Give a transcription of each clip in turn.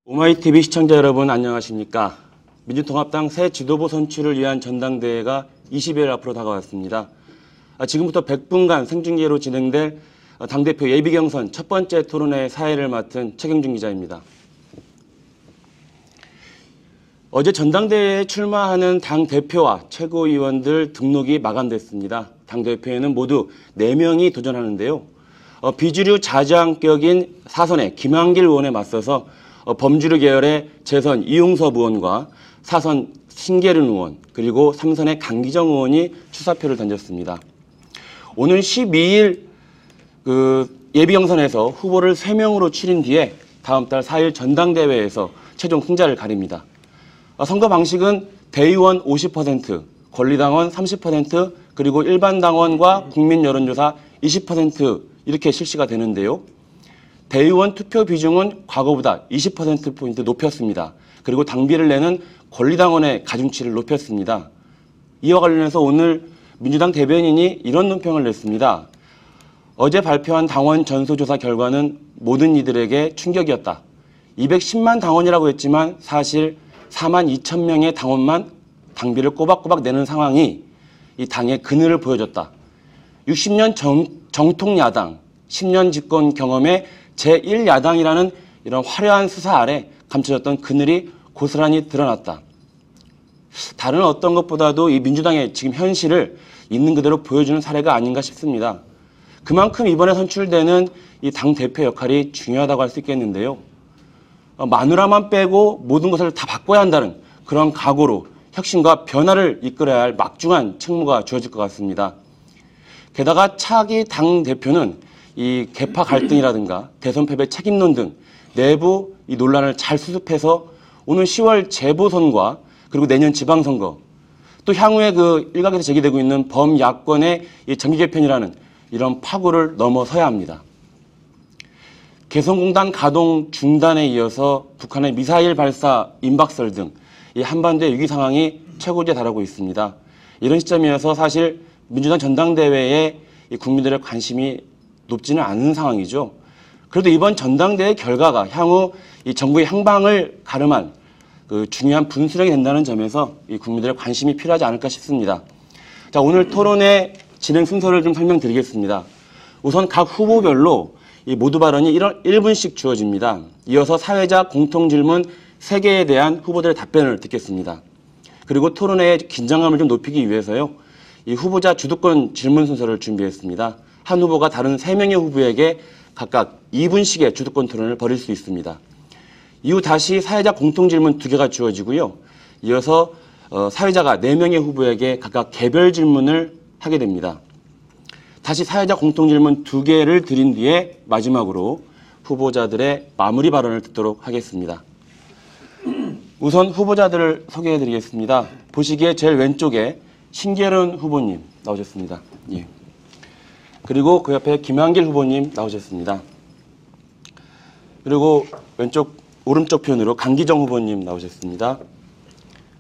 오마이TV 시청자 여러분 안녕하십니까. 민주통합당 새 지도부 선출을 위한 전당대회가 20일 앞으로 다가왔습니다. 지금부터 100분간 생중계로 진행될 당대표 예비경선 첫 번째 토론회 사회를 맡은 최경준 기자입니다. 어제 전당대회에 출마하는 당대표와 최고위원들 등록이 마감됐습니다. 당대표에는 모두 4명이 도전하는데요. 비주류 자주항격인 사선의 김한길 의원에 맞서서 범주류 계열의 재선 이용섭 의원과 사선 신계른 의원 그리고 3선의 강기정 의원이 출사표를 던졌습니다. 오는 12일 예비경선에서 후보를 3명으로 추린 뒤에 다음 달 4일 전당대회에서 최종 승자를 가립니다. 선거 방식은 대의원 50%, 권리당원 30%, 그리고 일반 당원과 국민 여론조사 20% 이렇게 실시가 되는데요. 대의원 투표 비중은 과거보다 20%포인트 높였습니다. 그리고 당비를 내는 권리당원의 가중치를 높였습니다. 이와 관련해서 오늘 민주당 대변인이 이런 논평을 냈습니다. 어제 발표한 당원 전수조사 결과는 모든 이들에게 충격이었다. 210만 당원이라고 했지만 사실 4만 2천 명의 당원만 당비를 꼬박꼬박 내는 상황이 이 당의 그늘을 보여줬다. 60년 정통 야당, 10년 집권 경험의 제1야당이라는 이런 화려한 수사 아래 감춰졌던 그늘이 고스란히 드러났다. 다른 어떤 것보다도 이 민주당의 지금 현실을 있는 그대로 보여주는 사례가 아닌가 싶습니다. 그만큼 이번에 선출되는 이 당대표 역할이 중요하다고 할 수 있겠는데요. 마누라만 빼고 모든 것을 다 바꿔야 한다는 그런 각오로 혁신과 변화를 이끌어야 할 막중한 책무가 주어질 것 같습니다. 게다가 차기 당대표는 이 계파 갈등이라든가 대선 패배 책임론 등 내부 이 논란을 잘 수습해서 오는 10월 재보선과 그리고 내년 지방선거 또 향후에 일각에서 제기되고 있는 범야권의 이 정기 개편이라는 이런 파고를 넘어서야 합니다. 개성공단 가동 중단에 이어서 북한의 미사일 발사 임박설 등 이 한반도의 위기 상황이 최고조에 달하고 있습니다. 이런 시점이어서 사실 민주당 전당대회에 이 국민들의 관심이 높지는 않은 상황이죠. 그래도 이번 전당대회 결과가 향후 이 정부의 향방을 가름한 중요한 분수령이 된다는 점에서 이 국민들의 관심이 필요하지 않을까 싶습니다. 자, 오늘 토론의 진행 순서를 좀 설명드리겠습니다. 우선 각 후보별로 이 모두 발언이 1분씩 주어집니다. 이어서 사회자 공통질문 3개에 대한 후보들의 답변을 듣겠습니다. 그리고 토론회의 긴장감을 좀 높이기 위해서요. 이 후보자 주도권 질문 순서를 준비했습니다. 한 후보가 다른 3명의 후보에게 각각 2분씩의 주도권 토론을 벌일 수 있습니다. 이후 다시 사회자 공통질문 2개가 주어지고요. 이어서 사회자가 4명의 후보에게 각각 개별 질문을 하게 됩니다. 다시 사회자 공통질문 2개를 드린 뒤에 마지막으로 후보자들의 마무리 발언을 듣도록 하겠습니다. 우선 후보자들을 소개해드리겠습니다. 보시기에 제일 왼쪽에 신계른 후보님 나오셨습니다. 예. 그리고 그 옆에 김한길 후보님 나오셨습니다. 그리고 오른쪽 편으로 강기정 후보님 나오셨습니다.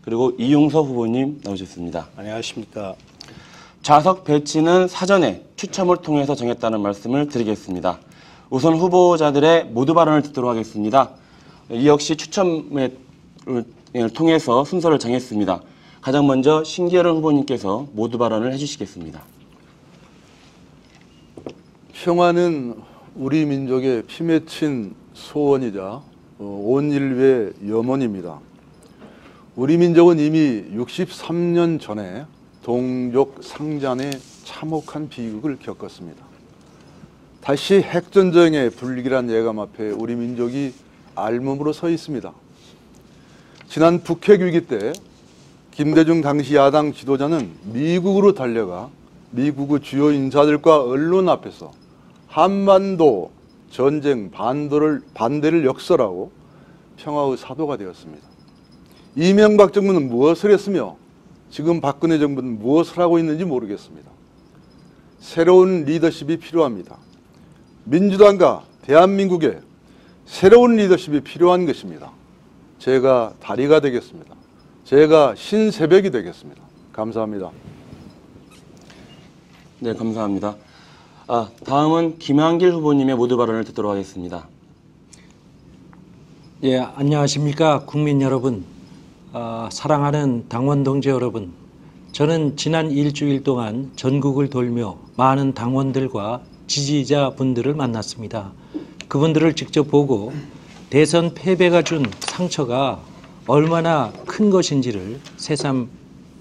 그리고 이용섭 후보님 나오셨습니다. 안녕하십니까. 좌석 배치는 사전에 추첨을 통해서 정했다는 말씀을 드리겠습니다. 우선 후보자들의 모두 발언을 듣도록 하겠습니다. 이 역시 추첨을 통해서 순서를 정했습니다. 가장 먼저 신계른 후보님께서 모두 발언을 해주시겠습니다. 평화는 우리 민족의 피맺힌 소원이자 온 인류의 염원입니다. 우리 민족은 이미 63년 전에 동족 상잔의 참혹한 비극을 겪었습니다. 다시 핵전쟁의 불길한 예감 앞에 우리 민족이 알몸으로 서 있습니다. 지난 북핵 위기 때 김대중 당시 야당 지도자는 미국으로 달려가 미국의 주요 인사들과 언론 앞에서 한반도 전쟁 반대를 역설하고 평화의 사도가 되었습니다. 이명박 정부는 무엇을 했으며 지금 박근혜 정부는 무엇을 하고 있는지 모르겠습니다. 새로운 리더십이 필요합니다. 민주당과 대한민국에 새로운 리더십이 필요한 것입니다. 제가 다리가 되겠습니다. 제가 신새벽이 되겠습니다. 감사합니다. 네, 감사합니다. 다음은 김한길 후보님의 모두 발언을 듣도록 하겠습니다. 예, 안녕하십니까 국민 여러분, 사랑하는 당원 동지 여러분. 저는 지난 일주일 동안 전국을 돌며 많은 당원들과 지지자분들을 만났습니다. 그분들을 직접 보고 대선 패배가 준 상처가 얼마나 큰 것인지를 새삼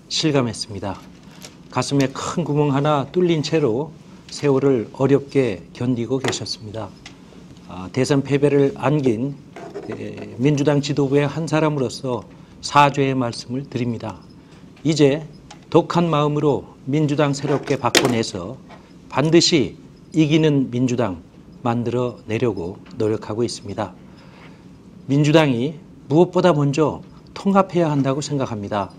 실감했습니다. 가슴에 큰 구멍 하나 뚫린 채로 세월을 어렵게 견디고 계셨습니다. 대선 패배를 안긴 민주당 지도부의 한 사람으로서 사죄의 말씀을 드립니다. 이제 독한 마음으로 민주당 새롭게 바꿔내서 반드시 이기는 민주당 만들어 내려고 노력하고 있습니다. 민주당이 무엇보다 먼저 통합해야 한다고 생각합니다.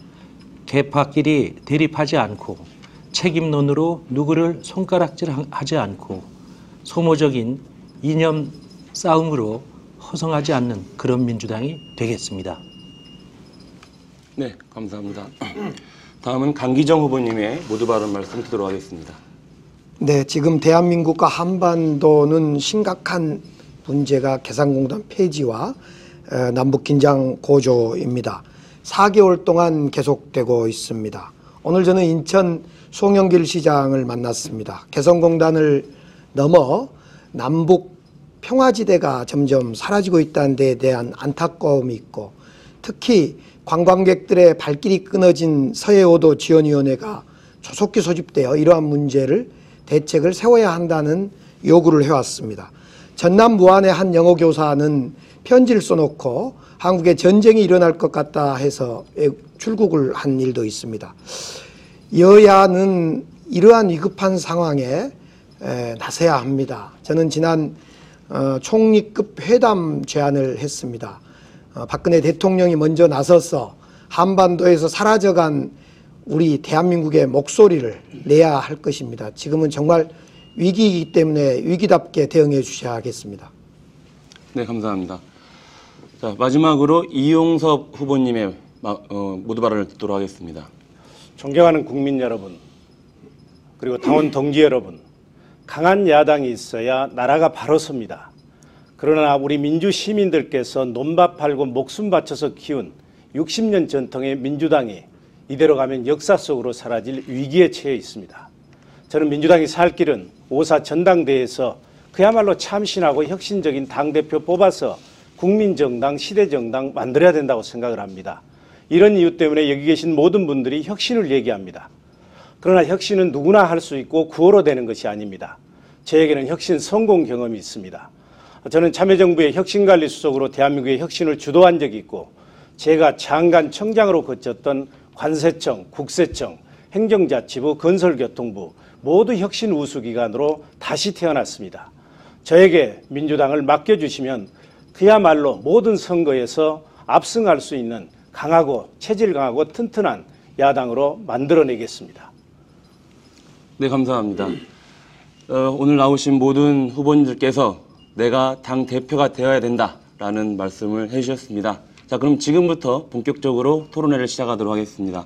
계파끼리 대립하지 않고 책임론으로 누구를 손가락질하지 않고 소모적인 이념 싸움으로 허성하지 않는 그런 민주당이 되겠습니다. 네, 감사합니다. 다음은 강기정 후보님의 모두 발언 말씀 듣도록 하겠습니다. 네, 지금 대한민국과 한반도는 심각한 문제가 개성공단 폐지와 남북 긴장 고조입니다. 4개월 동안 계속되고 있습니다. 오늘 저는 인천 송영길 시장을 만났습니다. 개성공단을 넘어 남북 평화지대가 점점 사라지고 있다는 데에 대한 안타까움이 있고, 특히 관광객들의 발길이 끊어진 서해오도 지원위원회가 조속히 소집되어 이러한 문제를 대책을 세워야 한다는 요구를 해왔습니다. 전남 무안의 한 영어교사는 편지를 써놓고 한국에 전쟁이 일어날 것 같다 해서 출국을 한 일도 있습니다. 여야는 이러한 위급한 상황에 나서야 합니다. 저는 지난 총리급 회담 제안을 했습니다. 박근혜 대통령이 먼저 나서서 한반도에서 사라져간 우리 대한민국의 목소리를 내야 할 것입니다. 지금은 정말 위기이기 때문에 위기답게 대응해 주셔야겠습니다. 네, 감사합니다. 자, 마지막으로 이용섭 후보님의 모두 발언을 듣도록 하겠습니다. 존경하는 국민 여러분, 그리고 당원 동지 여러분, 강한 야당이 있어야 나라가 바로 섭니다. 그러나 우리 민주 시민들께서 논밭 팔고 목숨 바쳐서 키운 60년 전통의 민주당이 이대로 가면 역사 속으로 사라질 위기에 처해 있습니다. 저는 민주당이 살 길은 5.4 전당대회에서 그야말로 참신하고 혁신적인 당대표 뽑아서 국민정당, 시대정당 만들어야 된다고 생각을 합니다. 이런 이유 때문에 여기 계신 모든 분들이 혁신을 얘기합니다. 그러나 혁신은 누구나 할 수 있고 구호로 되는 것이 아닙니다. 저에게는 혁신 성공 경험이 있습니다. 저는 참여정부의 혁신관리수석으로 대한민국의 혁신을 주도한 적이 있고, 제가 장관 청장으로 거쳤던 관세청, 국세청, 행정자치부, 건설교통부 모두 혁신 우수기관으로 다시 태어났습니다. 저에게 민주당을 맡겨주시면 그야말로 모든 선거에서 압승할 수 있는 강하고 체질 강하고 튼튼한 야당으로 만들어내겠습니다. 네, 감사합니다. 오늘 나오신 모든 후보님들께서 내가 당 대표가 되어야 된다라는 말씀을 해주셨습니다. 자, 그럼 지금부터 본격적으로 토론회를 시작하도록 하겠습니다.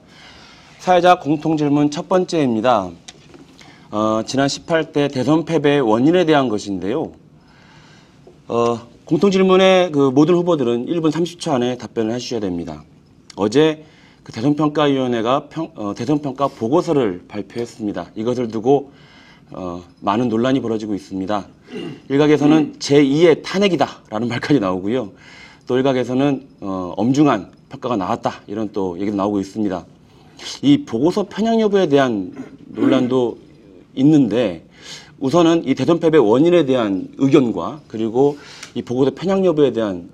사회자 공통질문 첫 번째입니다. 지난 18대 대선 패배의 원인에 대한 것인데요. 공통질문의 그 모든 후보들은 1분 30초 안에 답변을 해주셔야 됩니다. 어제 그 대선평가위원회가 대선평가 보고서를 발표했습니다. 이것을 두고 많은 논란이 벌어지고 있습니다. 일각에서는 제2의 탄핵이다라는 말까지 나오고요. 또 일각에서는 엄중한 평가가 나왔다, 이런 또 얘기도 나오고 있습니다. 이 보고서 편향 여부에 대한 논란도 있는데, 우선은 이 대선 패배 원인에 대한 의견과 그리고 이 보고서 편향 여부에 대한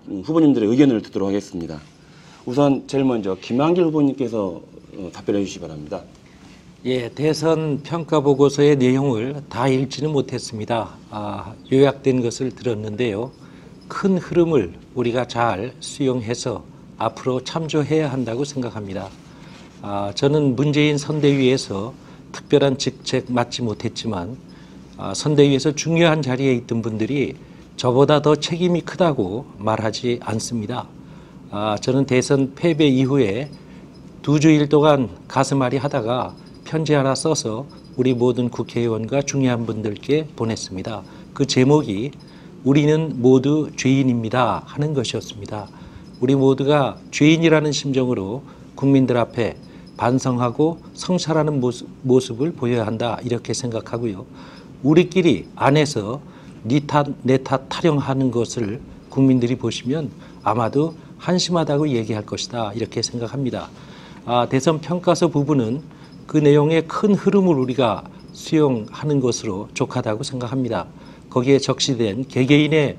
후보님들의 의견을 듣도록 하겠습니다. 우선 제일 먼저 김한길 후보님께서 답변해 주시기 바랍니다. 예, 대선 평가 보고서의 내용을 다 읽지는 못했습니다. 요약된 것을 들었는데요. 큰 흐름을 우리가 잘 수용해서 앞으로 참조해야 한다고 생각합니다. 저는 문재인 선대위에서 특별한 직책 맡지 못했지만 선대위에서 중요한 자리에 있던 분들이 저보다 더 책임이 크다고 말하지 않습니다. 저는 대선 패배 이후에 2주일 동안 가슴앓이 하다가 편지 하나 써서 우리 모든 국회의원과 중요한 분들께 보냈습니다. 그 제목이 우리는 모두 죄인입니다 하는 것이었습니다. 우리 모두가 죄인이라는 심정으로 국민들 앞에 반성하고 성찰하는 모습을 보여야 한다 이렇게 생각하고요. 우리끼리 안에서 네 탓, 내 탓 타령하는 것을 국민들이 보시면 아마도 한심하다고 얘기할 것이다 이렇게 생각합니다. 대선 평가서 부분은 그 내용의 큰 흐름을 우리가 수용하는 것으로 족하다고 생각합니다. 거기에 적시된 개개인의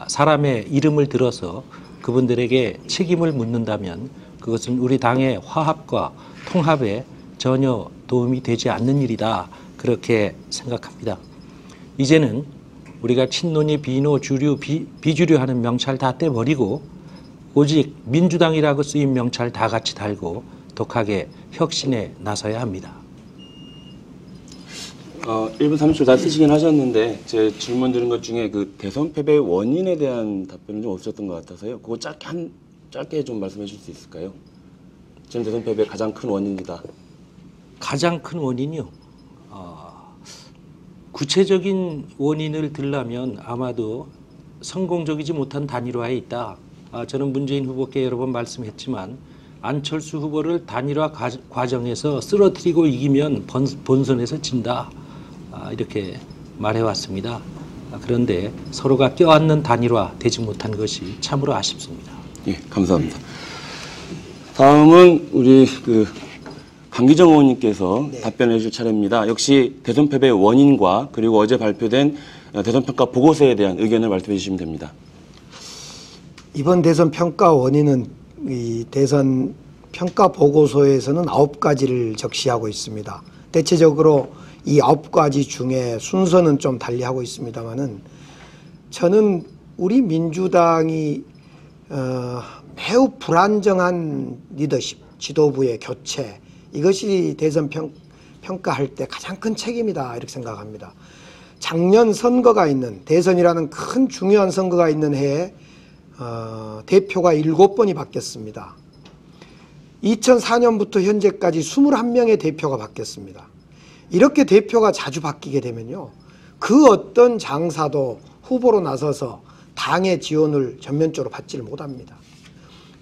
사람의 이름을 들어서 그분들에게 책임을 묻는다면 그것은 우리 당의 화합과 통합에 전혀 도움이 되지 않는 일이다 그렇게 생각합니다. 이제는 우리가 친노니 비노 주류 비주류 하는 명찰 다 떼버리고 오직 민주당이라고 쓰인 명찰 다 같이 달고 독하게 혁신에 나서야 합니다. 1분 30초 다 쓰시긴 하셨는데 제 질문 드린 것 중에 그 대선 패배의 원인에 대한 답변은 좀 없으셨던 것 같아서요. 그거 짧게 좀 말씀해 주실 수 있을까요? 지금 대선 패배의 가장 큰 원인이다. 가장 큰 원인이요. 구체적인 원인을 들라면 아마도 성공적이지 못한 단일화에 있다. 저는 문재인 후보께 여러 번 말씀했지만 안철수 후보를 단일화 과정에서 쓰러뜨리고 이기면 본선에서 진다. 이렇게 말해왔습니다. 그런데 서로가 껴안는 단일화 되지 못한 것이 참으로 아쉽습니다. 예, 감사합니다. 다음은 우리 강기정 의원님께서 답변해 주실 차례입니다. 역시 대선 패배의 원인과 그리고 어제 발표된 대선 평가 보고서에 대한 의견을 말씀해 주시면 됩니다. 이번 대선 평가 원인은 이 대선 평가 보고서에서는 9가지를 적시하고 있습니다. 대체적으로 이 9가지 중에 순서는 좀 달리하고 있습니다만은 저는 우리 민주당이 매우 불안정한 리더십, 지도부의 교체 이것이 대선 평가할 때 가장 큰 책임이다 이렇게 생각합니다. 작년 선거가 있는 대선이라는 큰 중요한 선거가 있는 해에 대표가 7번이 바뀌었습니다. 2004년부터 현재까지 21명의 대표가 바뀌었습니다. 이렇게 대표가 자주 바뀌게 되면요. 그 어떤 장사도 후보로 나서서 당의 지원을 전면적으로 받지를 못합니다.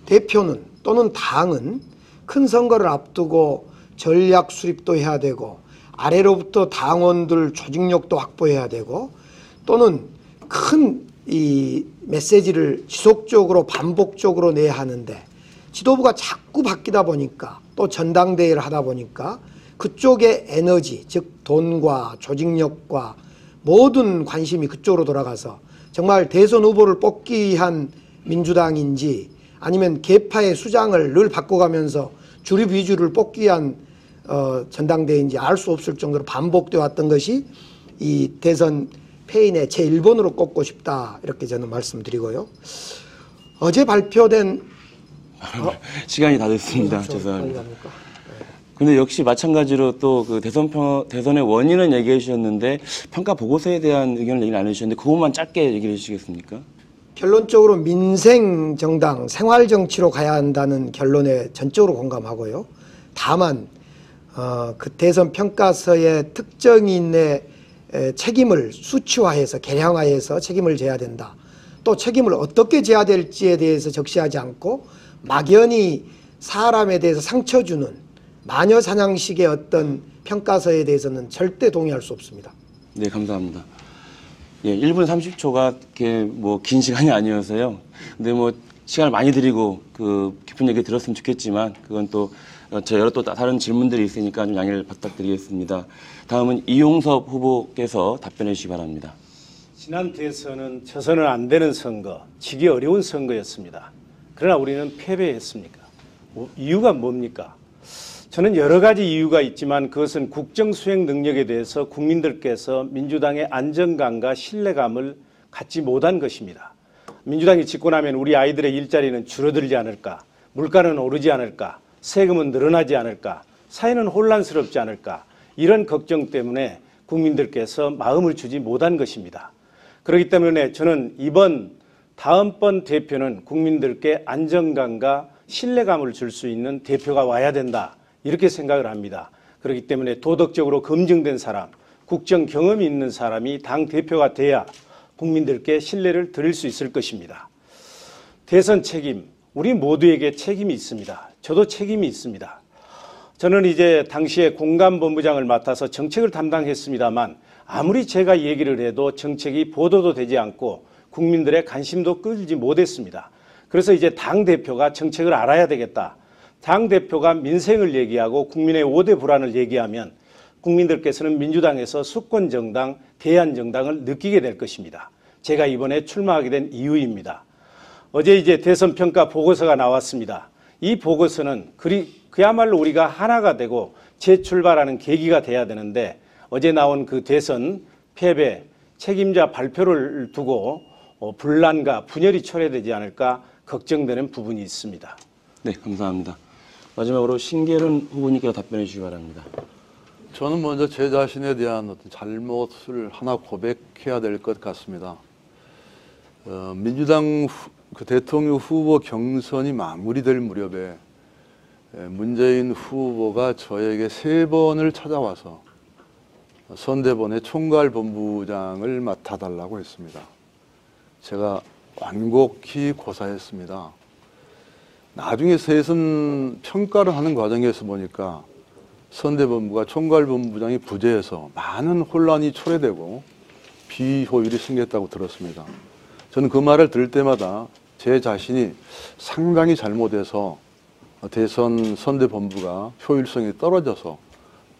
대표는 또는 당은 큰 선거를 앞두고 전략 수립도 해야 되고 아래로부터 당원들 조직력도 확보해야 되고 또는 큰 이 메시지를 지속적으로 반복적으로 내야 하는데 지도부가 자꾸 바뀌다 보니까 또 전당대회를 하다 보니까 그쪽의 에너지 즉 돈과 조직력과 모든 관심이 그쪽으로 돌아가서 정말 대선 후보를 뽑기 위한 민주당인지 아니면 계파의 수장을 늘 바꿔가면서 주류 비주류를 뽑기 위한 전당대회인지 알 수 없을 정도로 반복되어 왔던 것이 이 대선 패인의 제1번으로 꼽고 싶다 이렇게 저는 말씀드리고요. 어제 발표된 시간이 다 됐습니다. 죄송합니다. 근데 역시 마찬가지로 또 그 대선의 원인은 얘기해 주셨는데 평가 보고서에 대한 의견을 얘기를 안 해주셨는데 그것만 짧게 얘기를 해주시겠습니까? 결론적으로 민생 정당, 생활 정치로 가야 한다는 결론에 전적으로 공감하고요. 다만 그 대선 평가서의 특정인의 책임을 수치화해서 계량화해서 책임을 져야 된다. 또 책임을 어떻게 져야 될지에 대해서 적시하지 않고 막연히 사람에 대해서 상처 주는 마녀 사냥식의 어떤 평가서에 대해서는 절대 동의할 수 없습니다. 네, 감사합니다. 예, 1분 30초가 이렇게 뭐 긴 시간이 아니어서요. 근데 뭐 시간을 많이 드리고 그 깊은 얘기 들었으면 좋겠지만 그건 또 저 여러 또 다른 질문들이 있으니까 좀 양해를 부탁드리겠습니다. 다음은 이용섭 후보께서 답변해 주시기 바랍니다. 지난 대선은 쳐서는 안 되는 선거, 지기 어려운 선거였습니다. 그러나 우리는 패배했습니까? 이유가 뭡니까? 저는 여러 가지 이유가 있지만 그것은 국정 수행 능력에 대해서 국민들께서 민주당의 안정감과 신뢰감을 갖지 못한 것입니다. 민주당이 집권하면 우리 아이들의 일자리는 줄어들지 않을까, 물가는 오르지 않을까, 세금은 늘어나지 않을까, 사회는 혼란스럽지 않을까, 이런 걱정 때문에 국민들께서 마음을 주지 못한 것입니다. 그렇기 때문에 저는 다음번 대표는 국민들께 안정감과 신뢰감을 줄 수 있는 대표가 와야 된다. 이렇게 생각을 합니다. 그렇기 때문에 도덕적으로 검증된 사람, 국정 경험이 있는 사람이 당 대표가 돼야 국민들께 신뢰를 드릴 수 있을 것입니다. 대선 책임, 우리 모두에게 책임이 있습니다. 저도 책임이 있습니다. 저는 이제 당시에 공감본부장을 맡아서 정책을 담당했습니다만 아무리 제가 얘기를 해도 정책이 보도도 되지 않고 국민들의 관심도 끌지 못했습니다. 그래서 이제 당대표가 정책을 알아야 되겠다. 당대표가 민생을 얘기하고 국민의 5대 불안을 얘기하면 국민들께서는 민주당에서 수권정당, 대안정당을 느끼게 될 것입니다. 제가 이번에 출마하게 된 이유입니다. 어제 이제 대선 평가 보고서가 나왔습니다. 이 보고서는 그야말로 우리가 하나가 되고 재출발하는 계기가 돼야 되는데 어제 나온 그 대선 패배 책임자 발표를 두고 분란과 분열이 초래되지 않을까 걱정되는 부분이 있습니다. 네, 감사합니다. 마지막으로 신계른 후보님께서 답변해 주시기 바랍니다. 저는 먼저 제 자신에 대한 어떤 잘못을 하나 고백해야 될 것 같습니다. 민주당 그 대통령 후보 경선이 마무리될 무렵에 문재인 후보가 저에게 3번을 찾아와서 선대본의 총괄본부장을 맡아달라고 했습니다. 제가 완곡히 고사했습니다. 나중에 대선 평가를 하는 과정에서 보니까 선대본부가 총괄본부장이 부재해서 많은 혼란이 초래되고 비효율이 생겼다고 들었습니다. 저는 그 말을 들을 때마다 제 자신이 상당히 잘못해서 대선 선대본부가 효율성이 떨어져서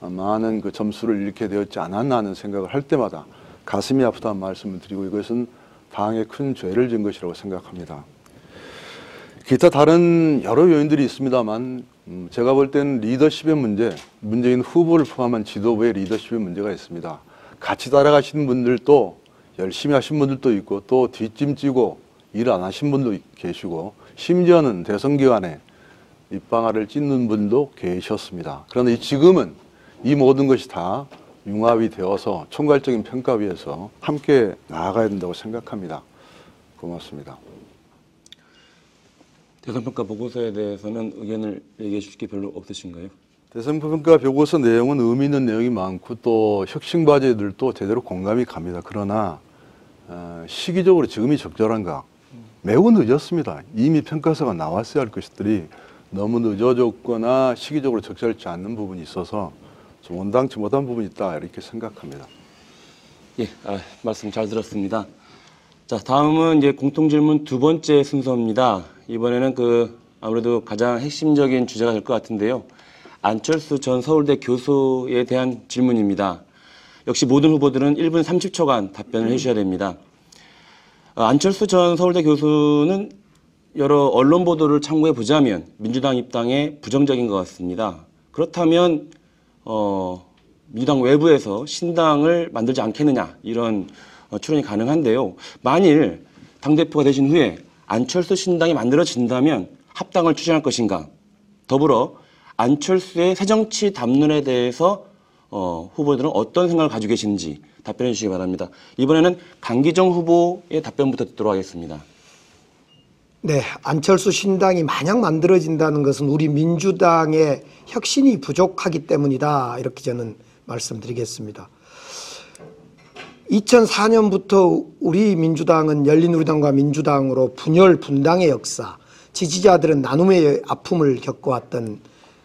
많은 그 점수를 잃게 되었지 않았나 하는 생각을 할 때마다 가슴이 아프다는 말씀을 드리고 이것은 당에 큰 죄를 진 것이라고 생각합니다. 기타 다른 여러 요인들이 있습니다만 제가 볼 때는 리더십의 문제, 문재인 후보를 포함한 지도부의 리더십의 문제가 있습니다. 같이 따라가시는 분들도 열심히 하신 분들도 있고 또 뒷짐지고 일 안 하신 분도 계시고 심지어는 대선 기간에 입방아를 찢는 분도 계셨습니다. 그런데 지금은 이 모든 것이 다 융합이 되어서 총괄적인 평가위에서 함께 나아가야 된다고 생각합니다. 고맙습니다. 대선평가 보고서에 대해서는 의견을 얘기해 주실 게 별로 없으신가요? 대선평가 보고서 내용은 의미 있는 내용이 많고 또 혁신 과제들도 제대로 공감이 갑니다. 그러나 시기적으로 지금이 적절한가? 매우 늦었습니다. 이미 평가서가 나왔어야 할 것들이 너무 늦어졌거나 시기적으로 적절치 않는 부분이 있어서 좀 온당치 못한 부분이 있다 이렇게 생각합니다. 예, 말씀 잘 들었습니다. 자, 다음은 이제 공통질문 2번째 순서입니다. 이번에는 아무래도 가장 핵심적인 주제가 될 것 같은데요. 안철수 전 서울대 교수에 대한 질문입니다. 역시 모든 후보들은 1분 30초간 답변을 해주셔야 됩니다. 안철수 전 서울대 교수는 여러 언론 보도를 참고해 보자면 민주당 입당에 부정적인 것 같습니다. 그렇다면 민주당 외부에서 신당을 만들지 않겠느냐 이런 추론이 가능한데요. 만일 당대표가 되신 후에 안철수 신당이 만들어진다면 합당을 추진할 것인가? 더불어 안철수의 새정치 담론에 대해서 후보들은 어떤 생각을 가지고 계시는지 답변해 주시기 바랍니다. 이번에는 강기정 후보의 답변부터 듣도록 하겠습니다. 네, 안철수 신당이 만약 만들어진다는 것은 우리 민주당의 혁신이 부족하기 때문이다. 이렇게 저는 말씀드리겠습니다. 2004년부터 우리 민주당은 열린우리당과 민주당으로 분열 분당의 역사, 지지자들은 나눔의 아픔을 겪어왔던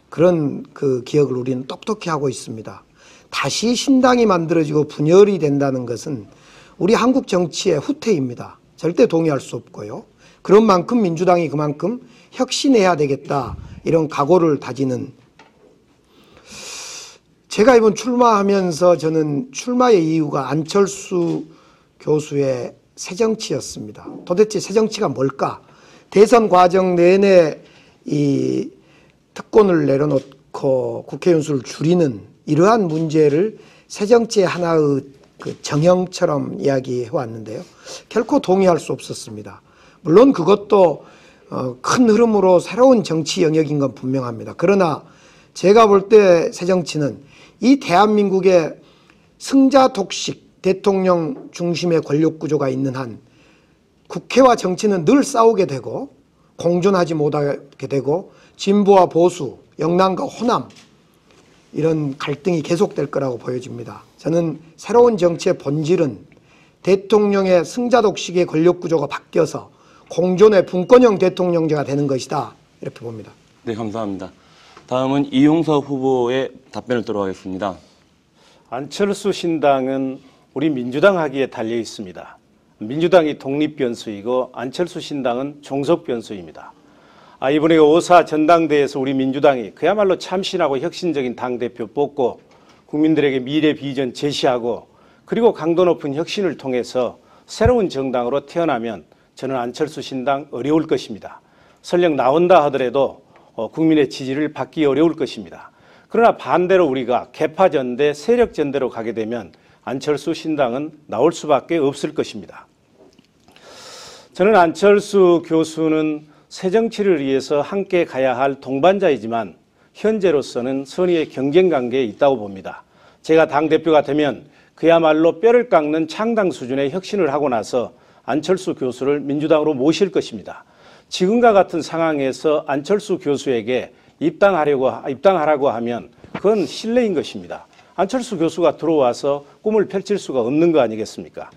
그런 그 기억을 우리는 똑똑히 하고 있습니다. 다시 신당이 만들어지고 분열이 된다는 것은 우리 한국 정치의 후퇴입니다. 절대 동의할 수 없고요. 그런 만큼 민주당이 그만큼 혁신해야 되겠다 이런 각오를 다지는, 제가 이번 출마하면서 저는 출마의 이유가 안철수 교수의 새정치였습니다. 도대체 새정치가 뭘까? 대선 과정 내내 이 특권을 내려놓고 국회의원 수를 줄이는 이러한 문제를 새정치의 하나의 그 정형처럼 이야기해 왔는데요. 결코 동의할 수 없었습니다. 물론 그것도 큰 흐름으로 새로운 정치 영역인 건 분명합니다. 그러나 제가 볼 때 새정치는 이 대한민국의 승자 독식 대통령 중심의 권력 구조가 있는 한 국회와 정치는 늘 싸우게 되고 공존하지 못하게 되고 진보와 보수, 영남과 호남 이런 갈등이 계속될 거라고 보여집니다. 저는 새로운 정치의 본질은 대통령의 승자독식의 권력구조가 바뀌어서 공존의 분권형 대통령제가 되는 것이다. 이렇게 봅니다. 네, 감사합니다. 다음은 이용섭 후보의 답변을 들어가겠습니다. 안철수 신당은 우리 민주당 하기에 달려 있습니다. 민주당이 독립변수이고 안철수 신당은 종속변수입니다. 이번에 5.4 전당대회에서 우리 민주당이 그야말로 참신하고 혁신적인 당대표 뽑고 국민들에게 미래 비전 제시하고 그리고 강도 높은 혁신을 통해서 새로운 정당으로 태어나면 저는 안철수 신당 어려울 것입니다. 설령 나온다 하더라도 국민의 지지를 받기 어려울 것입니다. 그러나 반대로 우리가 계파전대, 세력전대로 가게 되면 안철수 신당은 나올 수밖에 없을 것입니다. 저는 안철수 교수는 새정치를 위해서 함께 가야 할 동반자이지만 현재로서는 선의의 경쟁관계에 있다고 봅니다. 제가 당대표가 되면 그야말로 뼈를 깎는 창당 수준의 혁신을 하고 나서 안철수 교수를 민주당으로 모실 것입니다. 지금과 같은 상황에서 안철수 교수에게 입당하라고 하면 그건 실례인 것입니다. 안철수 교수가 들어와서 꿈을 펼칠 수가 없는 거 아니겠습니까?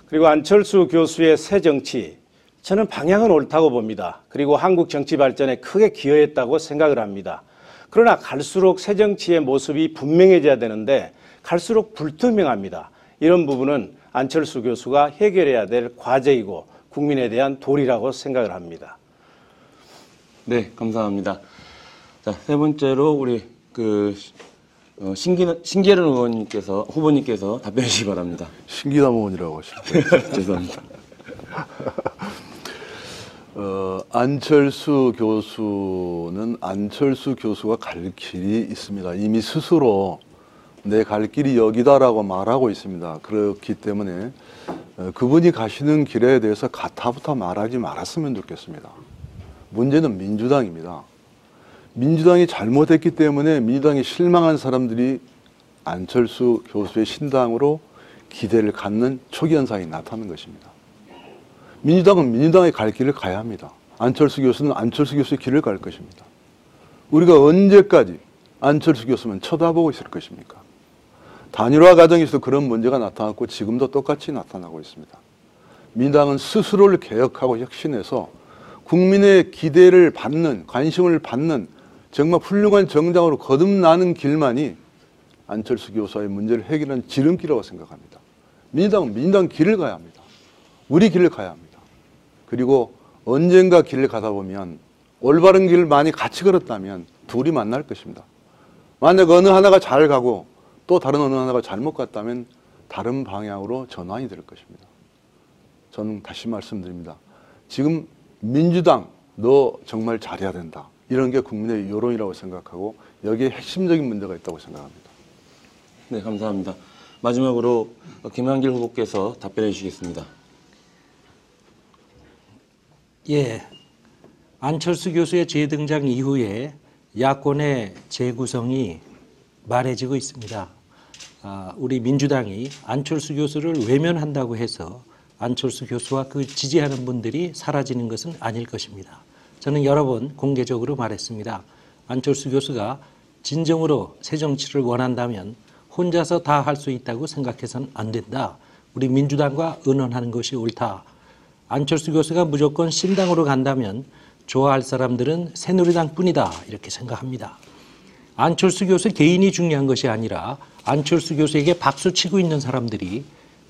그리고 안철수 교수의 새 정치, 저는 방향은 옳다고 봅니다. 그리고 한국 정치 발전에 크게 기여했다고 생각을 합니다. 그러나 갈수록 새 정치의 모습이 분명해져야 되는데 갈수록 불투명합니다. 이런 부분은 안철수 교수가 해결해야 될 과제이고 국민에 대한 도리라고 생각을 합니다. 네, 감사합니다. 자, 세 번째로 우리 신계른 후보님께서 답변해 주시기 바랍니다. 신기남 의원이라고 하시죠. 죄송합니다. 안철수 교수는 안철수 교수가 갈 길이 있습니다. 이미 스스로 내 갈 길이 여기다라고 말하고 있습니다. 그렇기 때문에 그분이 가시는 길에 대해서 가타부터 말하지 말았으면 좋겠습니다. 문제는 민주당입니다. 민주당이 잘못했기 때문에 민주당이 실망한 사람들이 안철수 교수의 신당으로 기대를 갖는 초기 현상이 나타나는 것입니다. 민주당은 민주당의 갈 길을 가야 합니다. 안철수 교수는 안철수 교수의 길을 갈 것입니다. 우리가 언제까지 안철수 교수만 쳐다보고 있을 것입니까? 단일화 과정에서 그런 문제가 나타났고 지금도 똑같이 나타나고 있습니다. 민주당은 스스로를 개혁하고 혁신해서 국민의 기대를 받는, 관심을 받는 정말 훌륭한 정당으로 거듭나는 길만이 안철수 교수의 문제를 해결하는 지름길이라고 생각합니다. 민주당은 민주당 길을 가야 합니다. 우리 길을 가야 합니다. 그리고 언젠가 길을 가다 보면 올바른 길을 많이 같이 걸었다면 둘이 만날 것입니다. 만약 어느 하나가 잘 가고 또 다른 어느 하나가 잘못 갔다면 다른 방향으로 전환이 될 것입니다. 저는 다시 말씀드립니다. 지금 민주당 너 정말 잘해야 된다. 이런 게 국민의 여론이라고 생각하고 여기에 핵심적인 문제가 있다고 생각합니다. 네, 감사합니다. 마지막으로 김한길 후보께서 답변해 주시겠습니다. 예, 안철수 교수의 재등장 이후에 야권의 재구성이 말해지고 있습니다. 우리 민주당이 안철수 교수를 외면한다고 해서 안철수 교수와 그 지지하는 분들이 사라지는 것은 아닐 것입니다. 저는 여러 번 공개적으로 말했습니다. 안철수 교수가 진정으로 새 정치를 원한다면 혼자서 다 할 수 있다고 생각해서는 안 된다. 우리 민주당과 의논하는 것이 옳다. 안철수 교수가 무조건 신당으로 간다면 좋아할 사람들은 새누리당 뿐이다. 이렇게 생각합니다. 안철수 교수 개인이 중요한 것이 아니라 안철수 교수에게 박수치고 있는 사람들이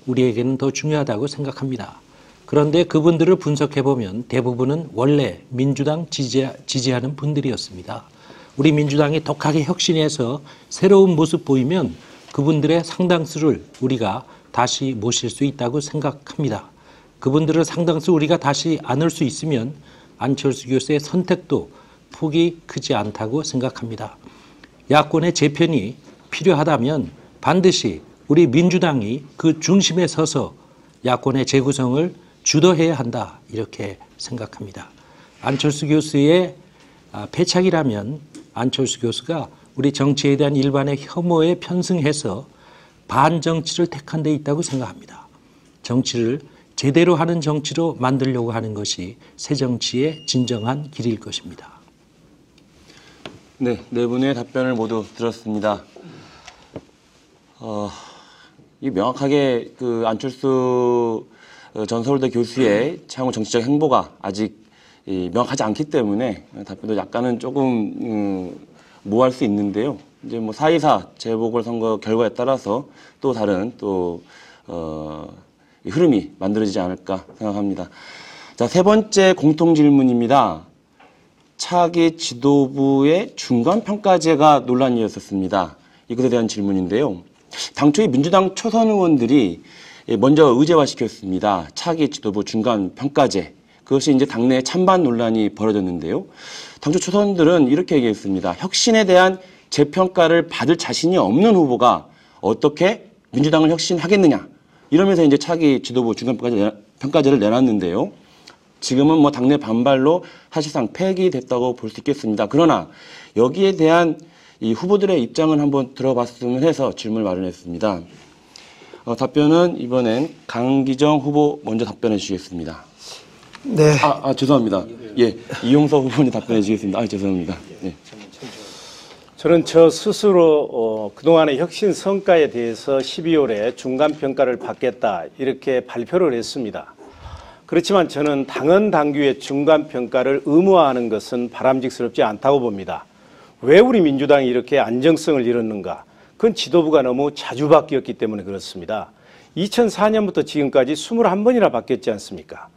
우리에게는 더 중요하다고 생각합니다. 그런데 그분들을 분석해보면 대부분은 원래 민주당 지지하는 분들이었습니다. 우리 민주당이 독하게 혁신해서 새로운 모습 보이면 그분들의 상당수를 우리가 다시 모실 수 있다고 생각합니다. 그분들을 상당수 우리가 다시 안을 수 있으면 안철수 교수의 선택도 폭이 크지 않다고 생각합니다. 야권의 재편이 필요하다면 반드시 우리 민주당이 그 중심에 서서 야권의 재구성을 주도해야 한다 이렇게 생각합니다. 안철수 교수의 패착이라면 안철수 교수가 우리 정치에 대한 일반의 혐오에 편승해서 반정치를 택한 데 있다고 생각합니다. 정치를 제대로 하는 정치로 만들려고 하는 것이 새 정치의 진정한 길일 것입니다. 네, 네 분의 답변을 모두 들었습니다. 이 명확하게 그 안철수 전 서울대 교수의 향후 정치적 행보가 아직 명확하지 않기 때문에 답변도 약간은 조금 모호할 수 있는데요. 이제 뭐 4.24 재보궐선거 결과에 따라서 또 다른 또 흐름이 만들어지지 않을까 생각합니다. 자, 세 번째 공통 질문입니다. 차기 지도부의 중간평가제가 논란이었었습니다. 이것에 대한 질문인데요. 당초에 민주당 초선 의원들이 먼저 의제화시켰습니다. 차기 지도부 중간평가제. 그것이 이제 당내 찬반 논란이 벌어졌는데요. 당초 초선들은 이렇게 얘기했습니다. 혁신에 대한 재평가를 받을 자신이 없는 후보가 어떻게 민주당을 혁신하겠느냐. 이러면서 이제 차기 지도부 중간평가제를 내놨는데요. 지금은 뭐 당내 반발로 사실상 폐기됐다고 볼 수 있겠습니다. 그러나 여기에 대한 이 후보들의 입장을 한번 들어봤으면 해서 질문을 마련했습니다. 답변은 이번엔 강기정 후보 먼저 답변해 주시겠습니다. 네. 죄송합니다. 예, 이용석 후보님 답변해 주시겠습니다. 죄송합니다. 예. 저는 저 스스로 그동안의 혁신 성과에 대해서 12월에 중간평가를 받겠다 이렇게 발표를 했습니다. 그렇지만 저는 당헌 당규의 중간평가를 의무화하는 것은 바람직스럽지 않다고 봅니다. 왜 우리 민주당이 이렇게 안정성을 잃었는가? 그건 지도부가 너무 자주 바뀌었기 때문에 그렇습니다. 2004년부터 지금까지 21번이나 바뀌었지 않습니까?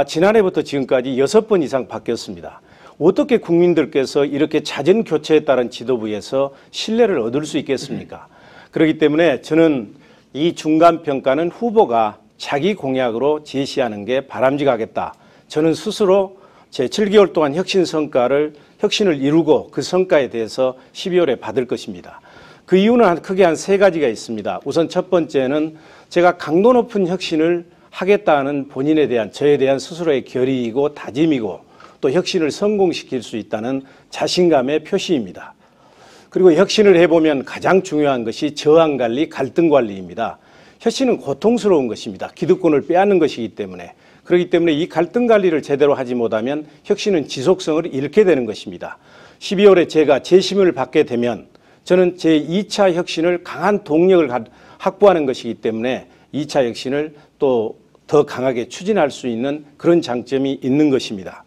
지난해부터 지금까지 6번 이상 바뀌었습니다. 어떻게 국민들께서 이렇게 잦은 교체에 따른 지도부에서 신뢰를 얻을 수 있겠습니까? 그렇기 때문에 저는 이 중간평가는 후보가 자기 공약으로 제시하는 게 바람직하겠다. 저는 스스로 제 7개월 동안 혁신을 이루고 그 성과에 대해서 12월에 받을 것입니다. 그 이유는 크게 한 세 가지가 있습니다. 우선 첫 번째는 제가 강도 높은 혁신을 하겠다는 본인에 대한 저에 대한 스스로의 결의이고 다짐이고 또 혁신을 성공시킬 수 있다는 자신감의 표시입니다. 그리고 혁신을 해보면 가장 중요한 것이 저항관리, 갈등관리입니다. 혁신은 고통스러운 것입니다. 기득권을 빼앗는 것이기 때문에. 그렇기 때문에 이 갈등관리를 제대로 하지 못하면 혁신은 지속성을 잃게 되는 것입니다. 12월에 제가 재심을 받게 되면 저는 제 2차 혁신을 강한 동력을 확보하는 것이기 때문에 2차 혁신을 또 더 강하게 추진할 수 있는 그런 장점이 있는 것입니다.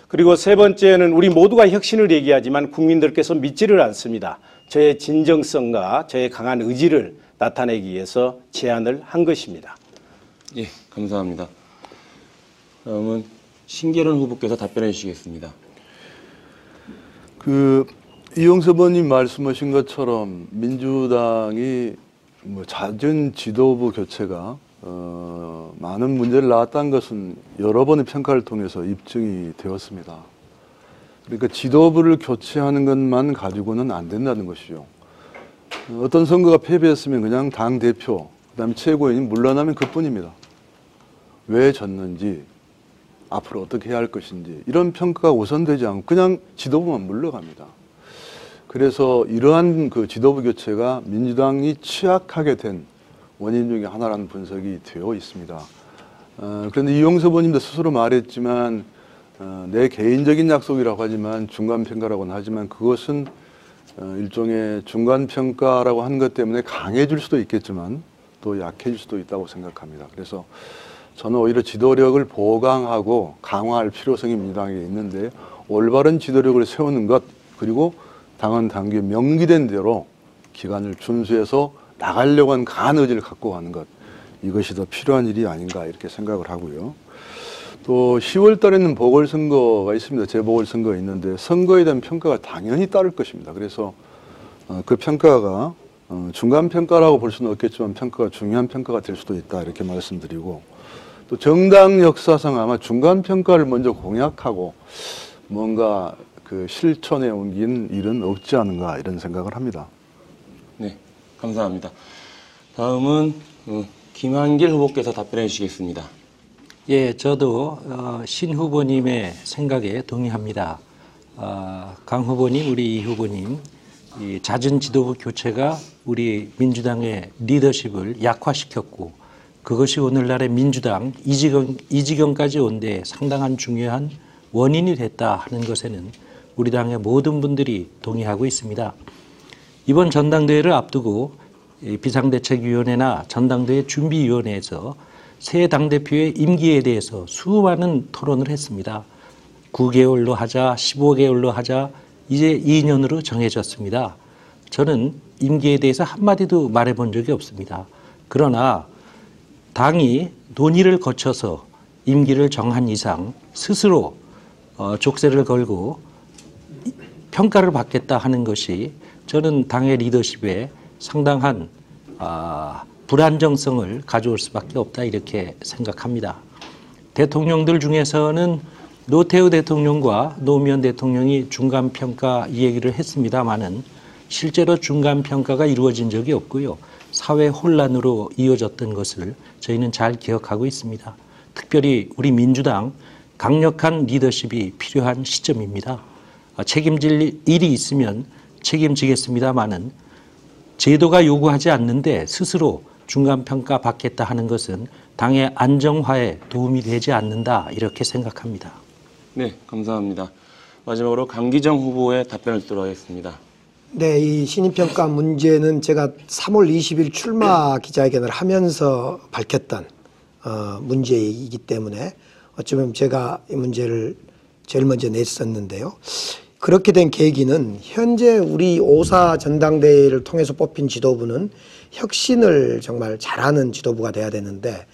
그리고 세 번째는 우리 모두가 혁신을 얘기하지만 국민들께서 믿지를 않습니다. 저의 진정성과 저의 강한 의지를 나타내기 위해서 제안을 한 것입니다. 예, 감사합니다. 다음은 신계론 후보께서 답변해 주시겠습니다. 이용섭 의원님 말씀하신 것처럼 민주당이 잦은 지도부 교체가 많은 문제를 낳았다는 것은 여러 번의 평가를 통해서 입증이 되었습니다. 그러니까 지도부를 교체하는 것만 가지고는 안 된다는 것이죠. 어떤 선거가 패배했으면 그냥 당대표, 그다음에 최고위원이 물러나면 그뿐입니다. 왜 졌는지, 앞으로 어떻게 해야 할 것인지 이런 평가가 우선되지 않고 그냥 지도부만 물러갑니다. 그래서 이러한 그 지도부 교체가 민주당이 취약하게 된 원인 중에 하나라는 분석이 되어 있습니다. 그런데 이용섭 의원님도 스스로 말했지만 내 개인적인 약속이라고 하지만 중간평가라고는 하지만 그것은 일종의 중간평가라고 하는 것 때문에 강해질 수도 있겠지만 또 약해질 수도 있다고 생각합니다. 그래서 저는 오히려 지도력을 보강하고 강화할 필요성이 민주당에 있는데 올바른 지도력을 세우는 것 그리고 당헌 당규에 명기된 대로 기간을 준수해서 나가려고 하는 강한 의지를 갖고 가는 것 이것이 더 필요한 일이 아닌가 이렇게 생각을 하고요. 또 10월 달에는 보궐선거가 있습니다. 재보궐선거가 있는데 선거에 대한 평가가 당연히 따를 것입니다. 그래서 그 평가가 중간평가라고 볼 수는 없겠지만 평가가 중요한 평가가 될 수도 있다 이렇게 말씀드리고 또 정당 역사상 아마 중간평가를 먼저 공약하고 뭔가 그 실천에 옮긴 일은 없지 않은가 이런 생각을 합니다. 네, 감사합니다. 다음은 김한길 후보께서 답변해 주시겠습니다. 예, 저도 신 후보님의 생각에 동의합니다. 강 후보님, 우리 이 후보님, 이 잦은 지도부 교체가 우리 민주당의 리더십을 약화시켰고 그것이 오늘날의 민주당 이 지경까지 온 데 상당한 중요한 원인이 됐다 하는 것에는 우리 당의 모든 분들이 동의하고 있습니다. 이번 전당대회를 앞두고 이 비상대책위원회나 전당대회 준비위원회에서 새 당대표의 임기에 대해서 수많은 토론을 했습니다. 9개월로 하자, 15개월로 하자, 이제 2년으로 정해졌습니다. 저는 임기에 대해서 한마디도 말해본 적이 없습니다. 그러나 당이 논의를 거쳐서 임기를 정한 이상 스스로 족쇄를 걸고 평가를 받겠다 하는 것이 저는 당의 리더십에 상당한 불안정성을 가져올 수밖에 없다 이렇게 생각합니다. 대통령들 중에서는 노태우 대통령과 노무현 대통령이 중간평가 얘기를 했습니다마는 실제로 중간평가가 이루어진 적이 없고요. 사회 혼란으로 이어졌던 것을 저희는 잘 기억하고 있습니다. 특별히 우리 민주당 강력한 리더십이 필요한 시점입니다. 책임질 일이 있으면 책임지겠습니다마는 제도가 요구하지 않는데 스스로 중간평가 받겠다 하는 것은 당의 안정화에 도움이 되지 않는다 이렇게 생각합니다. 네, 감사합니다. 마지막으로 강기정 후보의 답변을 듣도록 하겠습니다. 네, 이 신임평가 문제는 제가 3월 20일 출마 기자회견을 하면서 밝혔던 문제이기 때문에 어쩌면 제가 이 문제를 제일 먼저 냈었는데요. 그렇게 된 계기는 현재 우리 5.4 전당대회를 통해서 뽑힌 지도부는 혁신을 정말 잘하는 지도부가 돼야 되는데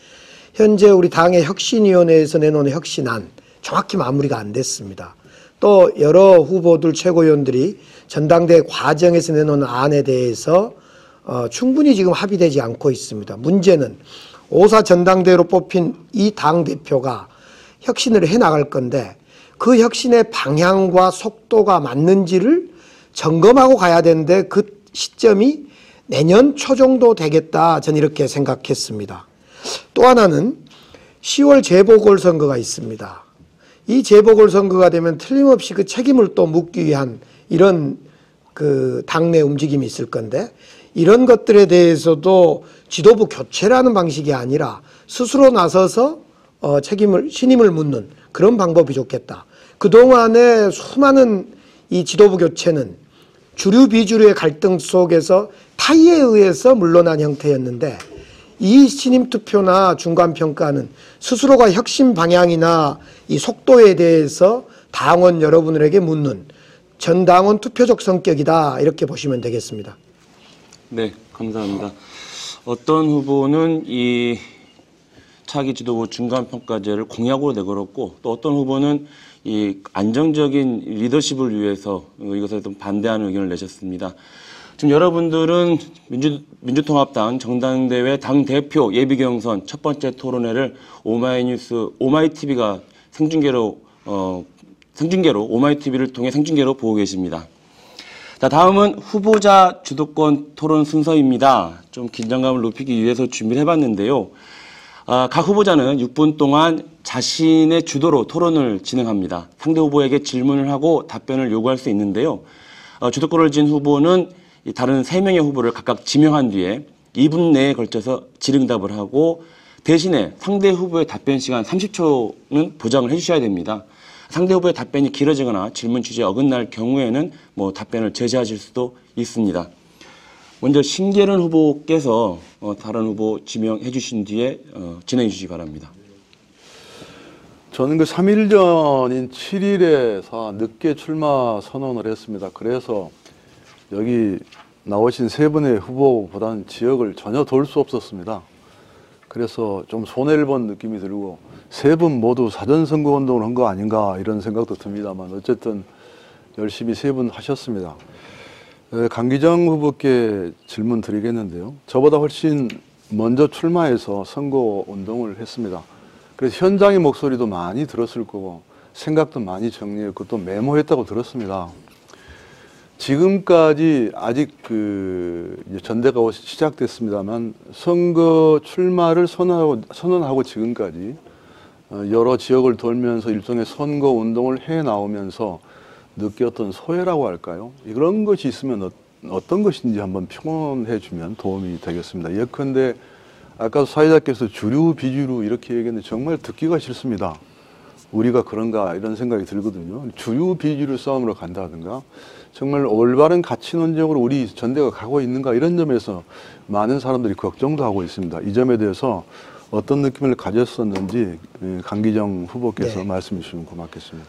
현재 우리 당의 혁신위원회에서 내놓은 혁신안 정확히 마무리가 안 됐습니다. 또 여러 후보들 최고위원들이 전당대회 과정에서 내놓은 안에 대해서 충분히 지금 합의되지 않고 있습니다. 문제는 5.4 전당대회로 뽑힌 이 당대표가 혁신을 해나갈 건데 그 혁신의 방향과 속도가 맞는지를 점검하고 가야 되는데 그 시점이 내년 초 정도 되겠다 저는 이렇게 생각했습니다. 또 하나는 10월 재보궐선거가 있습니다. 이 재보궐선거가 되면 틀림없이 그 책임을 또 묻기 위한 이런 그 당내 움직임이 있을 건데 이런 것들에 대해서도 지도부 교체라는 방식이 아니라 스스로 나서서 신임을 묻는 그런 방법이 좋겠다. 그동안의 수많은 이 지도부 교체는 주류 비주류의 갈등 속에서 파이에 의해서 물러난 형태였는데 이 신임투표나 중간평가는 스스로가 혁신 방향이나 이 속도에 대해서 당원 여러분들에게 묻는 전당원 투표적 성격이다 이렇게 보시면 되겠습니다. 네, 감사합니다. 어떤 후보는 이 차기 지도부 중간평가제를 공약으로 내걸었고 또 어떤 후보는 이 안정적인 리더십을 위해서 이것에 좀 반대하는 의견을 내셨습니다. 지금 여러분들은 민주통합당 정당대회 당대표 예비경선 첫 번째 토론회를 오마이뉴스, 오마이TV가 생중계로 오마이TV를 통해 생중계로 보고 계십니다. 자, 다음은 후보자 주도권 토론 순서입니다. 좀 긴장감을 높이기 위해서 준비를 해봤는데요. 각 후보자는 6분 동안 자신의 주도로 토론을 진행합니다. 상대 후보에게 질문을 하고 답변을 요구할 수 있는데요. 주도권을 쥔 후보는 다른 3명의 후보를 각각 지명한 뒤에 2분 내에 걸쳐서 질의응답을 하고 대신에 상대 후보의 답변 시간 30초는 보장을 해주셔야 됩니다. 상대 후보의 답변이 길어지거나 질문 취지에 어긋날 경우에는 답변을 제시하실 수도 있습니다. 먼저 신계른 후보께서 다른 후보 지명해 주신 뒤에 진행해 주시기 바랍니다. 저는 그 3일 전인 7일에서 늦게 출마 선언을 했습니다. 그래서 여기 나오신 3분의 후보보다는 지역을 전혀 돌 수 없었습니다. 그래서 좀 손해를 본 느낌이 들고 3분 모두 사전선거 운동을 한 거 아닌가 이런 생각도 듭니다만 어쨌든 열심히 3분 하셨습니다. 강기정 후보께 질문 드리겠는데요. 저보다 훨씬 먼저 출마해서 선거 운동을 했습니다. 그래서 현장의 목소리도 많이 들었을 거고 생각도 많이 정리했고 또 메모했다고 들었습니다. 지금까지 아직 이제 전대가 시작됐습니다만 선거 출마를 선언하고 지금까지 여러 지역을 돌면서 일종의 선거 운동을 해 나오면서 느꼈던 소외라고 할까요? 이런 것이 있으면 어떤 것인지 한번 표현해 주면 도움이 되겠습니다. 예컨대 아까 사회자께서 주류 비주류 이렇게 얘기했는데 정말 듣기가 싫습니다. 우리가 그런가 이런 생각이 들거든요. 주류 비주류 싸움으로 간다든가 정말 올바른 가치 논쟁으로 우리 전대가 가고 있는가 이런 점에서 많은 사람들이 걱정도 하고 있습니다. 이 점에 대해서 어떤 느낌을 가졌었는지 강기정 후보께서 네. 말씀해 주시면 고맙겠습니다.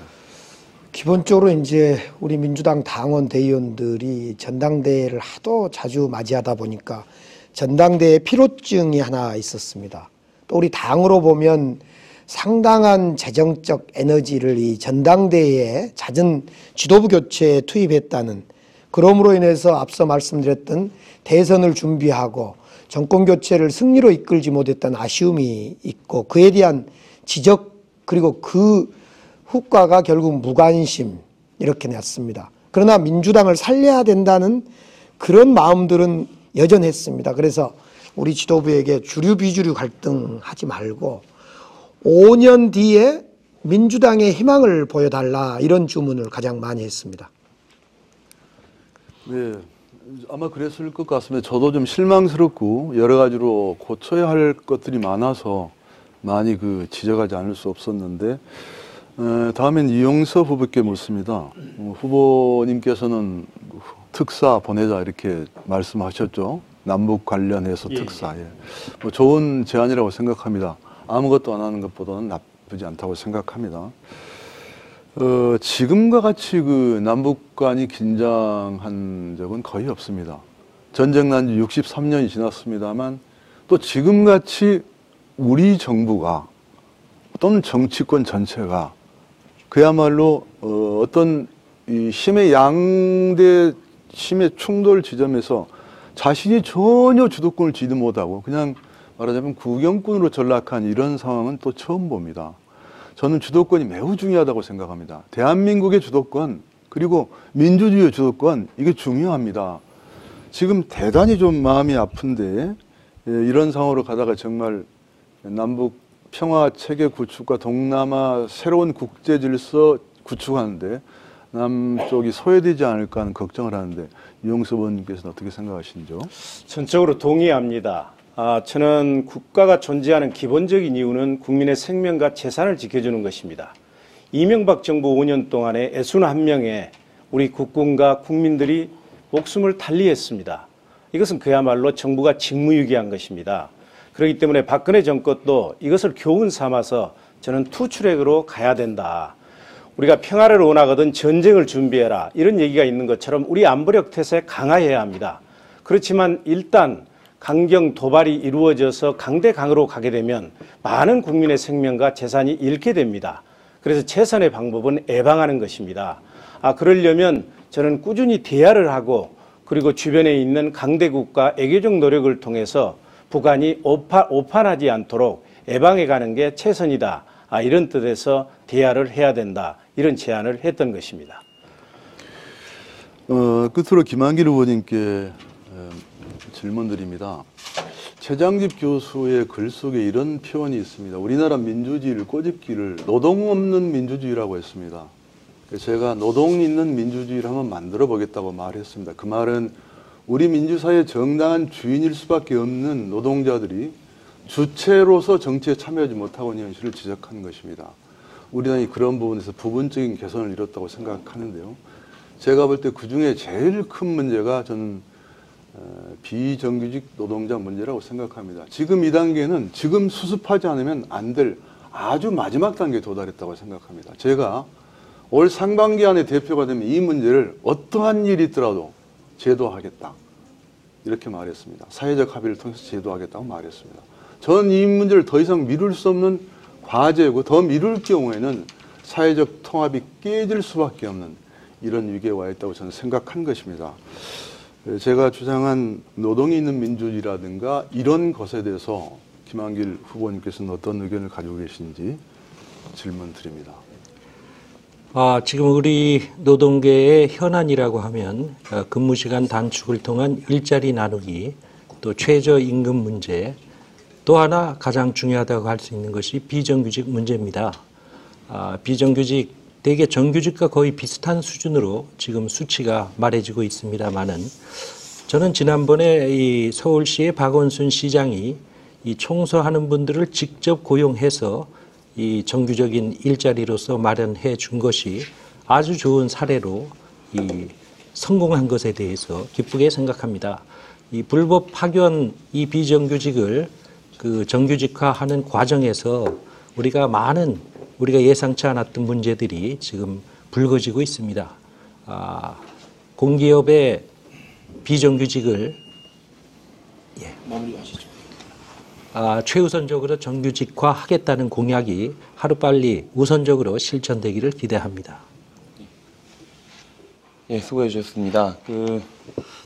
기본적으로 이제 우리 민주당 당원 대의원들이 전당대회를 하도 자주 맞이하다 보니까 전당대회 피로증이 하나 있었습니다. 또 우리 당으로 보면 상당한 재정적 에너지를 이 전당대회에 잦은 지도부 교체에 투입했다는, 그러므로 인해서 앞서 말씀드렸던 대선을 준비하고 정권 교체를 승리로 이끌지 못했다는 아쉬움이 있고, 그에 대한 지적, 그리고 그 후과가 결국 무관심 이렇게 났습니다. 그러나 민주당을 살려야 된다는 그런 마음들은 여전했습니다. 그래서 우리 지도부에게 주류 비주류 갈등하지 말고 5년 뒤에 민주당의 희망을 보여달라, 이런 주문을 가장 많이 했습니다. 네, 아마 그랬을 것 같습니다. 저도 좀 실망스럽고 여러 가지로 고쳐야 할 것들이 많아서 많이 지적하지 않을 수 없었는데, 다음엔 이용섭 후보께 묻습니다. 후보님께서는 특사 보내자 이렇게 말씀하셨죠. 남북 관련해서 특사. 예. 뭐 좋은 제안이라고 생각합니다. 아무것도 안 하는 것보다는 나쁘지 않다고 생각합니다. 지금과 같이 남북 간이 긴장한 적은 거의 없습니다. 전쟁 난 지 63년이 지났습니다만 또 지금같이 우리 정부가 또는 정치권 전체가 그야말로 어떤 이 힘의 양대 힘의 충돌 지점에서 자신이 전혀 주도권을 쥐지 못하고 그냥 말하자면 구경꾼으로 전락한 이런 상황은 또 처음 봅니다. 저는 주도권이 매우 중요하다고 생각합니다. 대한민국의 주도권, 그리고 민주주의의 주도권, 이게 중요합니다. 지금 대단히 좀 마음이 아픈데 이런 상황으로 가다가 정말 남북 평화 체계 구축과 동남아 새로운 국제 질서 구축하는데 남쪽이 소외되지 않을까 하는 걱정을 하는데, 이용섭 의원님께서는 어떻게 생각하시는지요? 전적으로 동의합니다. 저는 국가가 존재하는 기본적인 이유는 국민의 생명과 재산을 지켜주는 것입니다. 이명박 정부 5년 동안에 애순 한 명의 우리 국군과 국민들이 목숨을 달리했습니다. 이것은 그야말로 정부가 직무유기한 것입니다. 그렇기 때문에 박근혜 정권도 이것을 교훈 삼아서 저는 투트랙으로 가야 된다. 우리가 평화를 원하거든 전쟁을 준비해라, 이런 얘기가 있는 것처럼 우리 안보력 태세 강화해야 합니다. 그렇지만 일단 강경 도발이 이루어져서 강대강으로 가게 되면 많은 국민의 생명과 재산이 잃게 됩니다. 그래서 최선의 방법은 예방하는 것입니다. 그러려면 저는 꾸준히 대화를 하고, 그리고 주변에 있는 강대국과 애교적 노력을 통해서 북한이 오판하지 않도록 예방해 가는 게 최선이다. 이런 뜻에서 대화를 해야 된다, 이런 제안을 했던 것입니다. 끝으로 김한길 후보님께 질문드립니다. 최장집 교수의 글 속에 이런 표현이 있습니다. 우리나라 민주주의를 꼬집기를 노동 없는 민주주의라고 했습니다. 제가 노동 있는 민주주의를 한번 만들어 보겠다고 말했습니다. 그 말은 우리 민주사회의 정당한 주인일 수밖에 없는 노동자들이 주체로서 정치에 참여하지 못하고 있는 현실을 지적하는 것입니다. 우리나라는 그런 부분에서 부분적인 개선을 이뤘다고 생각하는데요. 제가 볼 때 그중에 제일 큰 문제가 저는 비정규직 노동자 문제라고 생각합니다. 지금 이 단계는 지금 수습하지 않으면 안 될 아주 마지막 단계에 도달했다고 생각합니다. 제가 올 상반기 안에 대표가 되면 이 문제를 어떠한 일이 있더라도 제도하겠다, 이렇게 말했습니다. 사회적 합의를 통해서 제도하겠다고 말했습니다. 저는 이 문제를 더 이상 미룰 수 없는 과제고, 더 미룰 경우에는 사회적 통합이 깨질 수밖에 없는 이런 위기에 와 있다고 저는 생각한 것입니다. 제가 주장한 노동이 있는 민주주의라든가 이런 것에 대해서 김한길 후보님께서는 어떤 의견을 가지고 계신지 질문 드립니다. 지금 우리 노동계의 현안이라고 하면 근무시간 단축을 통한 일자리 나누기, 또 최저임금 문제, 또 하나 가장 중요하다고 할 수 있는 것이 비정규직 문제입니다. 비정규직, 대개 정규직과 거의 비슷한 수준으로 지금 수치가 말해지고 있습니다만은, 저는 지난번에 이 서울시의 박원순 시장이 이 청소하는 분들을 직접 고용해서 이 정규적인 일자리로서 마련해 준 것이 아주 좋은 사례로 이 성공한 것에 대해서 기쁘게 생각합니다. 이 불법 파견 이 비정규직을 그 정규직화하는 과정에서 우리가 예상치 않았던 문제들이 지금 불거지고 있습니다. 공기업의 비정규직을 마무리하시죠. 최우선적으로 정규직화하겠다는 공약이 하루빨리 우선적으로 실천되기를 기대합니다. 예, 수고해 주셨습니다.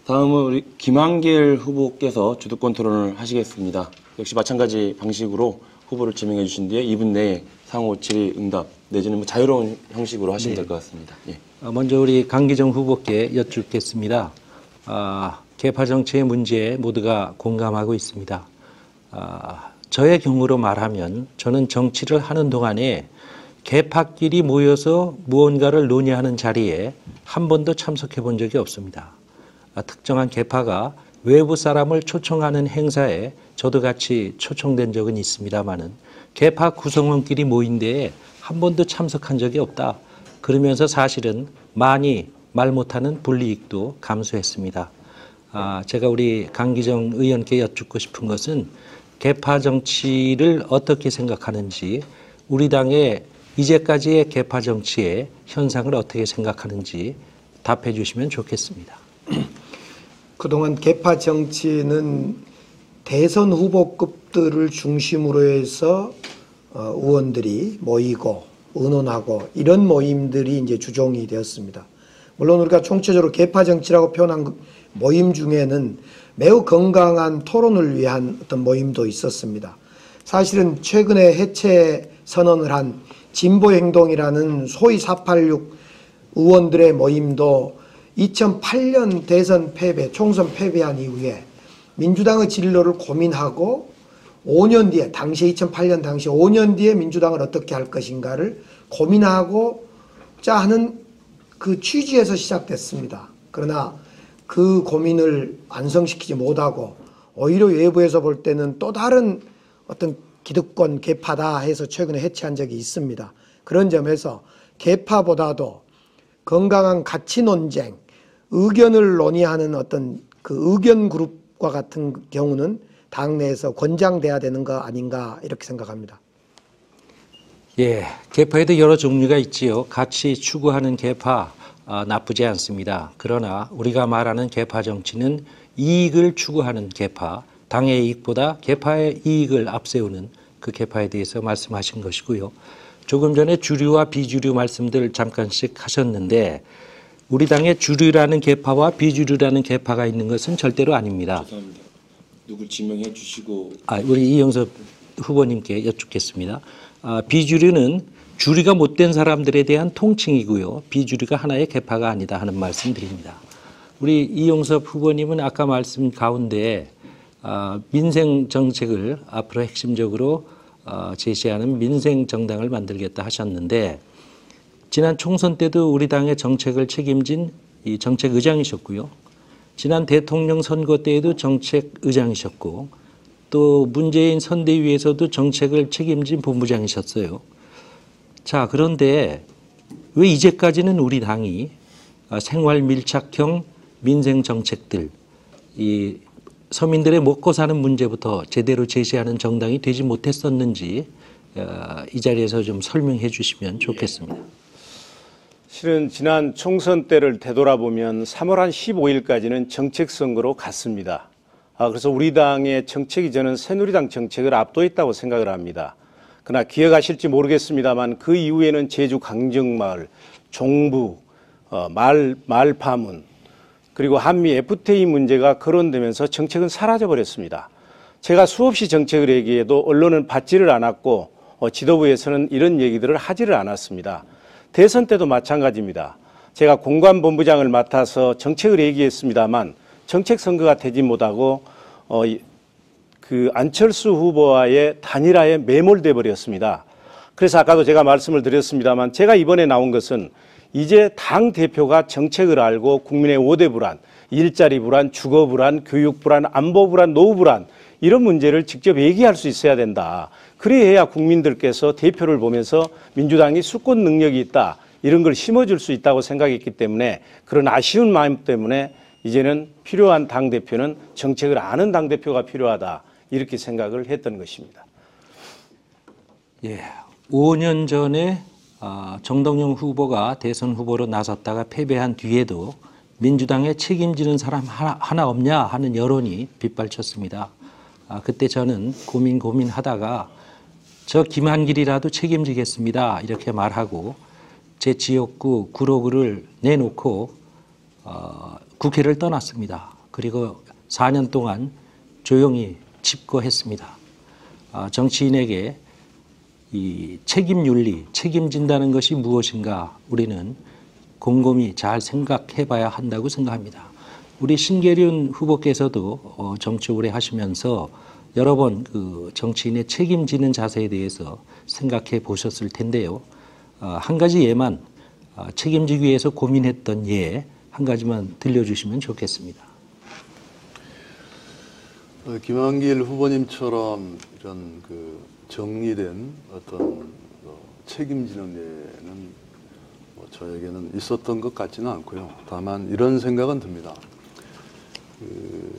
다음은 우리 김한길 후보께서 주도권 토론을 하시겠습니다. 역시 마찬가지 방식으로 후보를 지명해 주신 뒤에 2분 내에 상호 질의 응답 내지는 자유로운 형식으로 하시면 될 것 같습니다. 예. 먼저 우리 강기정 후보께 여쭙겠습니다. 계파 정치의 문제에 모두가 공감하고 있습니다. 저의 경우로 말하면 저는 정치를 하는 동안에 계파끼리 모여서 무언가를 논의하는 자리에 한 번도 참석해 본 적이 없습니다. 특정한 계파가 외부 사람을 초청하는 행사에 저도 같이 초청된 적은 있습니다마는 계파 구성원끼리 모인 데에 한 번도 참석한 적이 없다. 그러면서 사실은 많이 말 못하는 불이익도 감수했습니다. 제가 우리 강기정 의원께 여쭙고 싶은 것은 계파 정치를 어떻게 생각하는지, 우리 당의 이제까지의 계파 정치의 현상을 어떻게 생각하는지 답해 주시면 좋겠습니다. 그동안 계파 정치는 대선 후보급들을 중심으로 해서 의원들이 모이고 의논하고 이런 모임들이 이제 주종이 되었습니다. 물론 우리가 총체적으로 계파 정치라고 표현한 모임 중에는 매우 건강한 토론을 위한 어떤 모임도 있었습니다. 사실은 최근에 해체 선언을 한 진보행동이라는 소위 486 의원들의 모임도 2008년 대선 패배, 총선 패배한 이후에 민주당의 진로를 고민하고 5년 뒤에, 당시 2008년 당시 5년 뒤에 민주당을 어떻게 할 것인가를 고민하고자 하는 그 취지에서 시작됐습니다. 그러나 그 고민을 완성시키지 못하고 오히려 외부에서 볼 때는 또 다른 어떤 기득권 계파다 해서 최근에 해체한 적이 있습니다. 그런 점에서 계파보다도 건강한 가치 논쟁, 의견을 논의하는 어떤 그 의견 그룹과 같은 경우는 당내에서 권장돼야 되는 거 아닌가 이렇게 생각합니다. 예, 계파에도 여러 종류가 있지요. 같이 추구하는 계파 나쁘지 않습니다. 그러나 우리가 말하는 계파 정치는 이익을 추구하는 계파, 당의 이익보다 계파의 이익을 앞세우는 그 계파에 대해서 말씀하신 것이고요. 조금 전에 주류와 비주류 말씀들 잠깐씩 하셨는데 우리 당에 주류라는 계파와 비주류라는 계파가 있는 것은 절대로 아닙니다. 죄송합니다. 누굴 지명해 주시고 우리 이영섭 후보님께 여쭙겠습니다. 비주류는 주류가 못된 사람들에 대한 통칭이고요. 비주류가 하나의 계파가 아니다 하는 말씀 드립니다. 우리 이영섭 후보님은 아까 말씀 가운데 민생 정책을 앞으로 핵심적으로 제시하는 민생 정당을 만들겠다 하셨는데 지난 총선 때도 우리 당의 정책을 책임진 이 정책 의장이셨고요. 지난 대통령 선거 때에도 정책 의장이셨고 또 문재인 선대위에서도 정책을 책임진 본부장이셨어요. 자, 그런데 왜 이제까지는 우리 당이 생활 밀착형 민생 정책들, 이 서민들의 먹고 사는 문제부터 제대로 제시하는 정당이 되지 못했었는지 이 자리에서 좀 설명해 주시면 좋겠습니다. 실은 지난 총선 때를 되돌아보면 3월 한 15일까지는 정책 선거로 갔습니다. 그래서 우리 당의 정책이 저는 새누리당 정책을 압도했다고 생각을 합니다. 그러나 기억하실지 모르겠습니다만 그 이후에는 제주 강정마을, 종부, 말파문 그리고 한미 FTA 문제가 거론되면서 정책은 사라져버렸습니다. 제가 수없이 정책을 얘기해도 언론은 받지를 않았고 지도부에서는 이런 얘기들을 하지를 않았습니다. 대선 때도 마찬가지입니다. 제가 공관본부장을 맡아서 정책을 얘기했습니다만 정책 선거가 되지 못하고 그 안철수 후보와의 단일화에 매몰돼 버렸습니다. 그래서 아까도 제가 말씀을 드렸습니다만 제가 이번에 나온 것은 이제 당 대표가 정책을 알고 국민의 5대 불안, 일자리 불안, 주거 불안, 교육 불안, 안보 불안, 노후 불안 이런 문제를 직접 얘기할 수 있어야 된다. 그래야 국민들께서 대표를 보면서 민주당이 수권 능력이 있다, 이런 걸 심어줄 수 있다고 생각했기 때문에, 그런 아쉬운 마음 때문에 이제는 필요한 당대표는 정책을 아는 당대표가 필요하다, 이렇게 생각을 했던 것입니다. 예, 5년 전에 정동영 후보가 대선 후보로 나섰다가 패배한 뒤에도 민주당에 책임지는 사람 하나 없냐 하는 여론이 빗발쳤습니다. 그때 저는 고민하다가 저 김한길이라도 책임지겠습니다, 이렇게 말하고 제 지역구 구로구를 내놓고 국회를 떠났습니다. 그리고 4년 동안 조용히 집거했습니다. 정치인에게 이 책임윤리, 책임진다는 것이 무엇인가 우리는 곰곰이 잘 생각해 봐야 한다고 생각합니다. 우리 신계륜 후보께서도 정치 오래 하시면서 여러 번 그 정치인의 책임지는 자세에 대해서 생각해 보셨을 텐데요. 한 가지 예만, 책임지기 위해서 고민했던 예 한 가지만 들려주시면 좋겠습니다. 김한길 후보님처럼 이런 그 정리된 어떤 책임지는 예는 저에게는 있었던 것 같지는 않고요. 다만 이런 생각은 듭니다.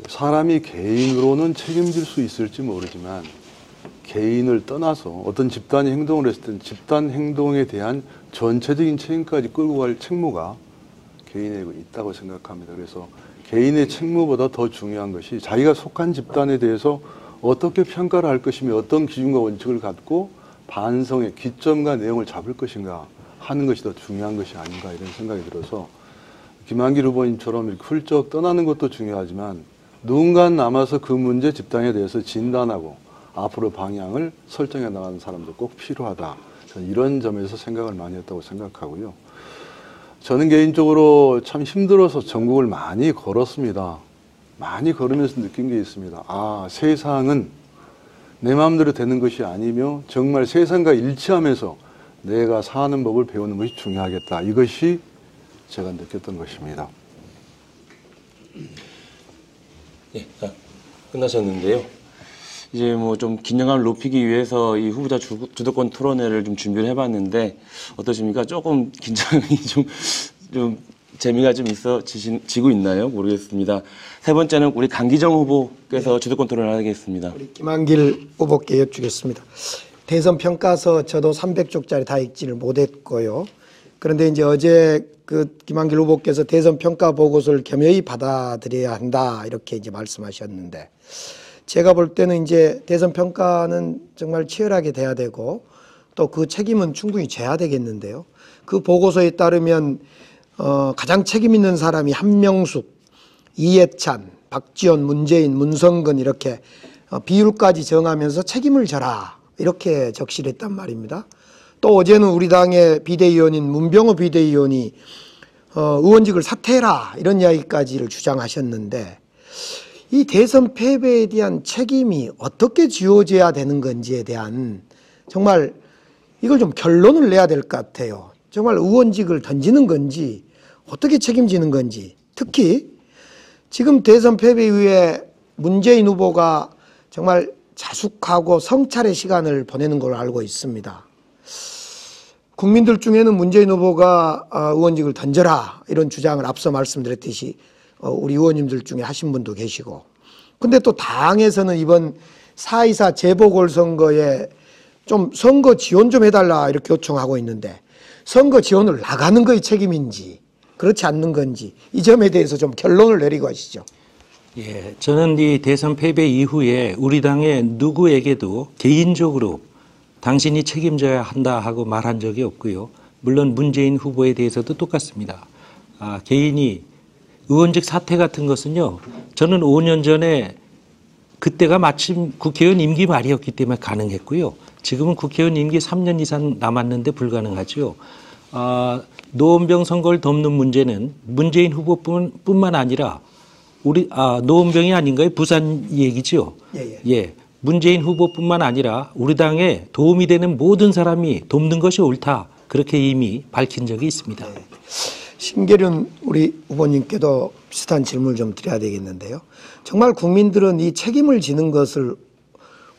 사람이 개인으로는 책임질 수 있을지 모르지만 개인을 떠나서 어떤 집단이 행동을 했을 때 집단 행동에 대한 전체적인 책임까지 끌고 갈 책무가 개인에게 있다고 생각합니다. 그래서 개인의 책무보다 더 중요한 것이 자기가 속한 집단에 대해서 어떻게 평가를 할 것이며 어떤 기준과 원칙을 갖고 반성의 기점과 내용을 잡을 것인가 하는 것이 더 중요한 것이 아닌가, 이런 생각이 들어서 김한길 후보님처럼 이렇게 훌쩍 떠나는 것도 중요하지만 누군가 남아서 그 문제 집단에 대해서 진단하고 앞으로 방향을 설정해 나가는 사람도 꼭 필요하다. 저는 이런 점에서 생각을 많이 했다고 생각하고요. 저는 개인적으로 참 힘들어서 전국을 많이 걸었습니다. 많이 걸으면서 느낀 게 있습니다. 세상은 내 마음대로 되는 것이 아니며 정말 세상과 일치하면서 내가 사는 법을 배우는 것이 중요하겠다. 이것이 제가 느꼈던 것입니다. 예, 끝나셨는데요. 이제 뭐 좀 긴장감을 높이기 위해서 이 후보자 주도권 토론회를 좀 준비를 해봤는데 어떠십니까? 조금 긴장이 좀 재미가 좀 지고 있나요? 모르겠습니다. 세 번째는 우리 강기정 후보께서 주도권 토론을 하겠습니다. 우리 김한길 후보께 여쭙겠습니다. 대선 평가서 저도 300쪽짜리 다 읽지를 못했고요. 그런데 이제 어제 그 김한길 후보께서 대선 평가 보고서를 겸허히 받아들여야 한다, 이렇게 이제 말씀하셨는데, 제가 볼 때는 이제 대선 평가는 정말 치열하게 돼야 되고 또 그 책임은 충분히 져야 되겠는데요. 그 보고서에 따르면 가장 책임 있는 사람이 한명숙, 이해찬, 박지원, 문재인, 문성근 이렇게 비율까지 정하면서 책임을 져라, 이렇게 적시를 했단 말입니다. 또 어제는 우리 당의 비대위원인 문병호 비대위원이 의원직을 사퇴해라, 이런 이야기까지를 주장하셨는데, 이 대선 패배에 대한 책임이 어떻게 지워져야 되는 건지에 대한 정말 이걸 좀 결론을 내야 될 것 같아요. 정말 의원직을 던지는 건지 어떻게 책임지는 건지, 특히 지금 대선 패배 이후에 문재인 후보가 정말 자숙하고 성찰의 시간을 보내는 걸로 알고 있습니다. 국민들 중에는 문재인 후보가 의원직을 던져라, 이런 주장을 앞서 말씀드렸듯이 우리 의원님들 중에 하신 분도 계시고, 근데 또 당에서는 이번 4.24 재보궐선거에 좀 선거 지원 좀 해달라, 이렇게 요청하고 있는데, 선거 지원을 나가는 거의 책임인지 그렇지 않는 건지, 이 점에 대해서 좀 결론을 내리고 하시죠. 예, 저는 이 대선 패배 이후에 우리 당의 누구에게도 개인적으로 당신이 책임져야 한다 하고 말한 적이 없고요. 물론 문재인 후보에 대해서도 똑같습니다. 개인이 의원직 사퇴 같은 것은요, 저는 5년 전에 그때가 마침 국회의원 임기 말이었기 때문에 가능했고요. 지금은 국회의원 임기 3년 이상 남았는데 불가능하죠. 노원병 선거를 덮는 문제는 문재인 후보뿐만 아니라 노원병이 아닌가요? 부산 얘기죠. 예. 문재인 후보뿐만 아니라 우리 당에 도움이 되는 모든 사람이 돕는 것이 옳다, 그렇게 이미 밝힌 적이 있습니다. 네. 신계륜 우리 후보님께도 비슷한 질문을 좀 드려야 되겠는데요. 정말 국민들은 이 책임을 지는 것을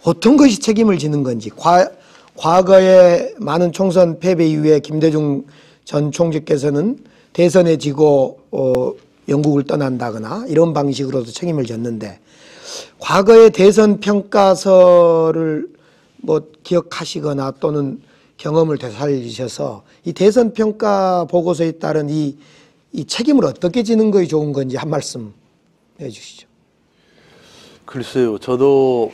어떤 것이 책임을 지는 건지, 과거에 많은 총선 패배 이후에 김대중 전 총재께서는 대선에 지고 영국을 떠난다거나 이런 방식으로도 책임을 졌는데, 과거의 대선 평가서를 뭐 기억하시거나 또는 경험을 되살리셔서 이 대선 평가 보고서에 따른 이 책임을 어떻게 지는 것이 좋은 건지 한 말씀 해주시죠. 글쎄요, 저도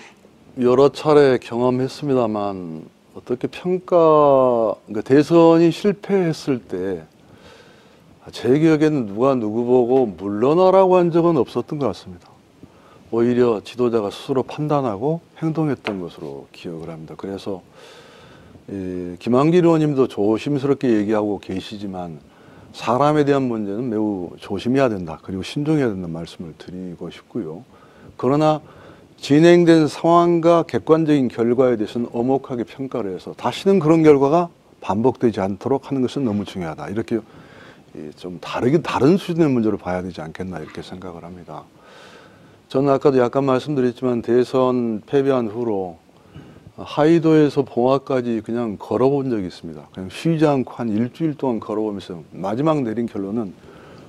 여러 차례 경험했습니다만 어떻게 그러니까 대선이 실패했을 때 제 기억에는 누가 누구 보고 물러나라고 한 적은 없었던 것 같습니다. 오히려 지도자가 스스로 판단하고 행동했던 것으로 기억을 합니다. 그래서 김한길 의원님도 조심스럽게 얘기하고 계시지만 사람에 대한 문제는 매우 조심해야 된다. 그리고 신중해야 된다는 말씀을 드리고 싶고요. 그러나 진행된 상황과 객관적인 결과에 대해서는 엄혹하게 평가를 해서 다시는 그런 결과가 반복되지 않도록 하는 것은 너무 중요하다. 이렇게 좀 다른 수준의 문제로 봐야 되지 않겠나 이렇게 생각을 합니다. 저는 아까도 약간 말씀드렸지만 대선 패배한 후로 하이도에서 봉화까지 그냥 걸어본 적이 있습니다. 그냥 쉬지 않고 한 일주일 동안 걸어보면서 마지막 내린 결론은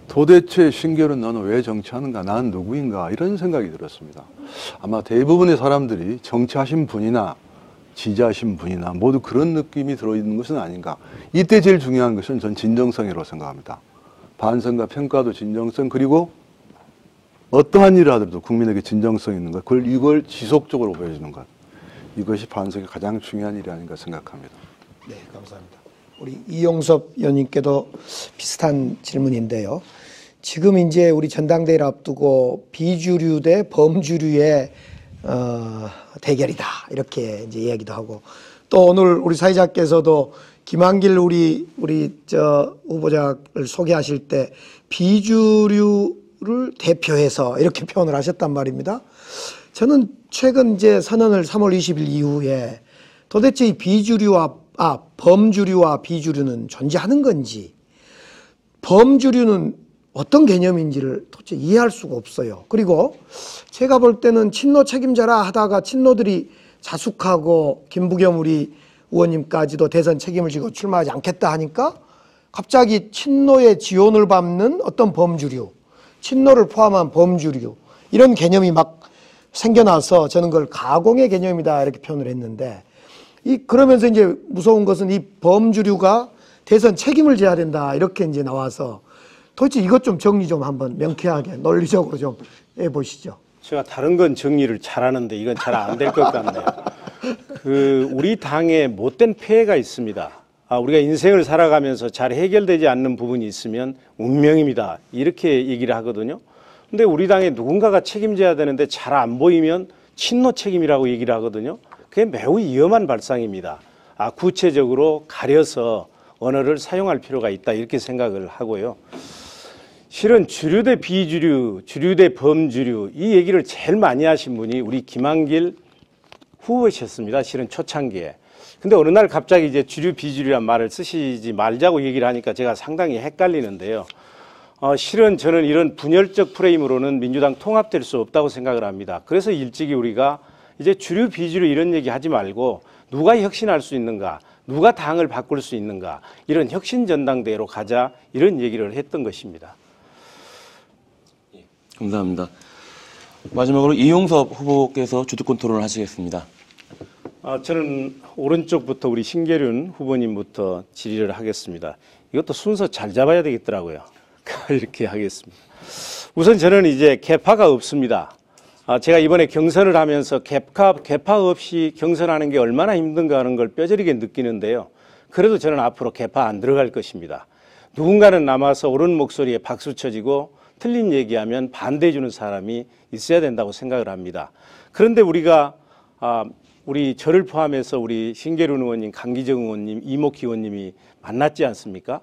도대체 신결은 너는 왜 정치하는가? 난 누구인가? 이런 생각이 들었습니다. 아마 대부분의 사람들이 정치하신 분이나 지지하신 분이나 모두 그런 느낌이 들어있는 것은 아닌가. 이때 제일 중요한 것은 전 진정성이라고 생각합니다. 반성과 평가도 진정성, 그리고 어떠한 일을 하더라도 국민에게 진정성 있는 것, 이걸 지속적으로 보여주는 것. 이것이 반성이 가장 중요한 일이 아닌가 생각합니다. 네, 감사합니다. 우리 이용섭 의원님께도 비슷한 질문인데요. 지금 이제 우리 전당대회를 앞두고 비주류 대 범주류의 대결이다, 이렇게 이제 이야기도 하고, 또 오늘 우리 사회자께서도 김한길 우리 후보자를 소개하실 때 비주류를 대표해서 이렇게 표현을 하셨단 말입니다. 저는 최근 이제 선언을 3월 20일 이후에 도대체 이 범주류와 비주류는 존재하는 건지, 범주류는 어떤 개념인지를 도대체 이해할 수가 없어요. 그리고 제가 볼 때는 친노 책임져라 하다가 친노들이 자숙하고 김부겸 우리 의원님까지도 대선 책임을 지고 출마하지 않겠다 하니까 갑자기 친노의 지원을 받는 어떤 범주류, 친노를 포함한 범주류, 이런 개념이 막 생겨나서 저는 그걸 가공의 개념이다 이렇게 표현을 했는데, 그러면서 이제 무서운 것은 이 범주류가 대선 책임을 져야 된다 이렇게 이제 나와서, 도대체 이것 좀 정리 좀 한번 명쾌하게 논리적으로 좀 해보시죠. 제가 다른 건 정리를 잘하는데 이건 잘 안 될 것 같네요. 우리 당에 못된 폐해가 있습니다. 우리가 인생을 살아가면서 잘 해결되지 않는 부분이 있으면 운명입니다, 이렇게 얘기를 하거든요. 근데 우리 당에 누군가가 책임져야 되는데 잘 안 보이면 친노 책임이라고 얘기를 하거든요. 그게 매우 위험한 발상입니다. 구체적으로 가려서 언어를 사용할 필요가 있다, 이렇게 생각을 하고요. 실은 주류 대 비주류, 주류 대 범주류, 이 얘기를 제일 많이 하신 분이 우리 김한길 후보셨습니다. 실은 초창기에. 근데 어느 날 갑자기 이제 주류 비주류란 말을 쓰시지 말자고 얘기를 하니까 제가 상당히 헷갈리는데요. 실은 저는 이런 분열적 프레임으로는 민주당 통합될 수 없다고 생각을 합니다. 그래서 일찍이 우리가 이제 주류 비주류 이런 얘기 하지 말고 누가 혁신할 수 있는가, 누가 당을 바꿀 수 있는가, 이런 혁신 전당대회로 가자, 이런 얘기를 했던 것입니다. 감사합니다. 마지막으로 이용섭 후보께서 주도권 토론을 하시겠습니다. 저는 오른쪽부터 우리 신계륜 후보님부터 질의를 하겠습니다. 이것도 순서 잘 잡아야 되겠더라고요. 이렇게 하겠습니다. 우선 저는 이제 계파가 없습니다. 제가 이번에 경선을 하면서 계파 없이 경선하는 게 얼마나 힘든가 하는 걸 뼈저리게 느끼는데요. 그래도 저는 앞으로 계파 안 들어갈 것입니다. 누군가는 남아서 옳은 목소리에 박수 쳐지고 틀린 얘기하면 반대해 주는 사람이 있어야 된다고 생각을 합니다. 그런데 우리가 우리 저를 포함해서 우리 신계륜 의원님, 강기정 의원님, 이목희 의원님이 만났지 않습니까?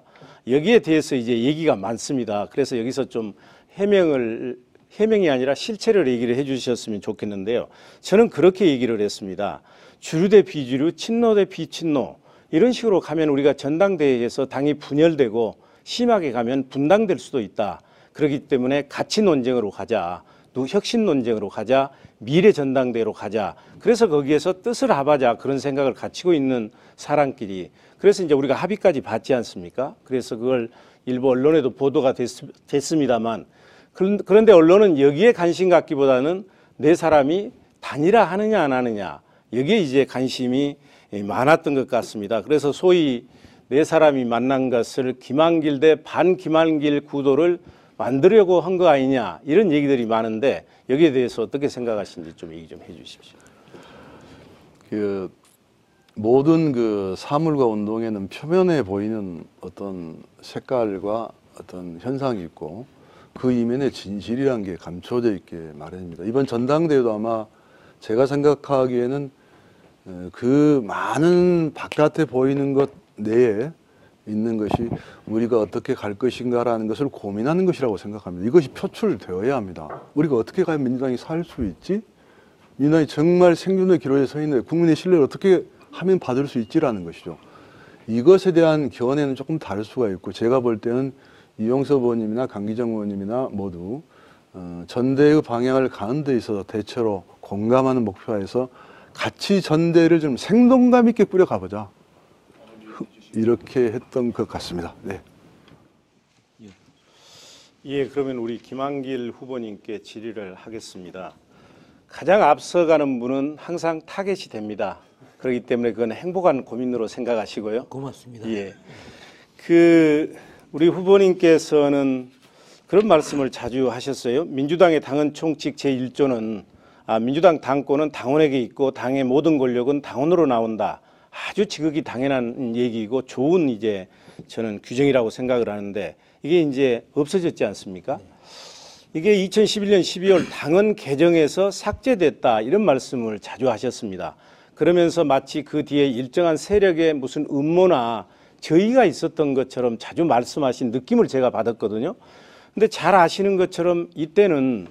여기에 대해서 이제 얘기가 많습니다. 그래서 여기서 좀 해명이 아니라 실체를 얘기를 해 주셨으면 좋겠는데요. 저는 그렇게 얘기를 했습니다. 주류 대 비주류, 친노 대 비친노, 이런 식으로 가면 우리가 전당대회에서 당이 분열되고 심하게 가면 분당될 수도 있다. 그렇기 때문에 가치 논쟁으로 가자. 혁신 논쟁으로 가자, 미래 전당대회로 가자. 그래서 거기에서 뜻을 합하자 그런 생각을 갖추고 있는 사람끼리 그래서 이제 우리가 합의까지 받지 않습니까? 그래서 그걸 일부 언론에도 보도가 됐습니다만 그런데 언론은 여기에 관심 갖기보다는 네 사람이 단일화하느냐 안 하느냐 여기에 이제 관심이 많았던 것 같습니다. 그래서 소위 네 사람이 만난 것을 김한길 대 반김한길 구도를 만들려고 한 거 아니냐 이런 얘기들이 많은데 여기에 대해서 어떻게 생각하시는지 좀 얘기 좀 해주십시오. 그 모든 그 사물과 운동에는 표면에 보이는 어떤 색깔과 어떤 현상이 있고 그 이면에 진실이란 게 감춰져 있게 마련입니다. 이번 전당대회도 아마 제가 생각하기에는 그 많은 바깥에 보이는 것 내에 있는 것이 우리가 어떻게 갈 것인가라는 것을 고민하는 것이라고 생각합니다. 이것이 표출되어야 합니다. 우리가 어떻게 가야 민주당이 살 수 있지? 민주당이 정말 생존의 기로에 서 있는데 국민의 신뢰를 어떻게 하면 받을 수 있지라는 것이죠. 이것에 대한 견해는 조금 다를 수가 있고 제가 볼 때는 이용섭 의원님이나 강기정 의원님이나 모두 전대의 방향을 가는 데 있어서 대체로 공감하는 목표에서 같이 전대를 좀 생동감 있게 꾸려가보자. 이렇게 했던 것 같습니다. 네. 예, 그러면 우리 김한길 후보님께 질의를 하겠습니다. 가장 앞서가는 분은 항상 타겟이 됩니다. 그렇기 때문에 그건 행복한 고민으로 생각하시고요. 고맙습니다. 예. 우리 후보님께서는 그런 말씀을 자주 하셨어요. 민주당의 당헌 총칙 제1조는 민주당 당권은 당원에게 있고 당의 모든 권력은 당원으로 나온다. 아주 지극히 당연한 얘기이고 좋은 이제 저는 규정이라고 생각을 하는데 이게 이제 없어졌지 않습니까? 이게 2011년 12월 당헌 개정에서 삭제됐다 이런 말씀을 자주 하셨습니다. 그러면서 마치 그 뒤에 일정한 세력의 무슨 음모나 저의가 있었던 것처럼 자주 말씀하신 느낌을 제가 받았거든요. 근데 잘 아시는 것처럼 이때는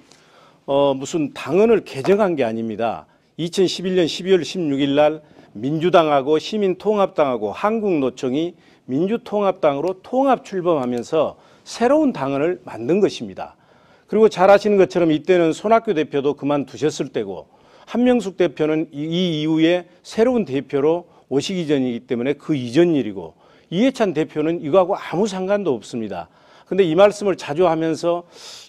무슨 당헌을 개정한 게 아닙니다. 2011년 12월 16일 날 민주당하고 시민통합당하고 한국노총이 민주통합당으로 통합 출범하면서 새로운 당헌을 만든 것입니다. 그리고 잘 아시는 것처럼 이때는 손학규 대표도 그만두셨을 때고 한명숙 대표는 이 이후에 새로운 대표로 오시기 전이기 때문에 그 이전 일이고 이해찬 대표는 이거하고 아무 상관도 없습니다. 근데 이 말씀을 자주 하면서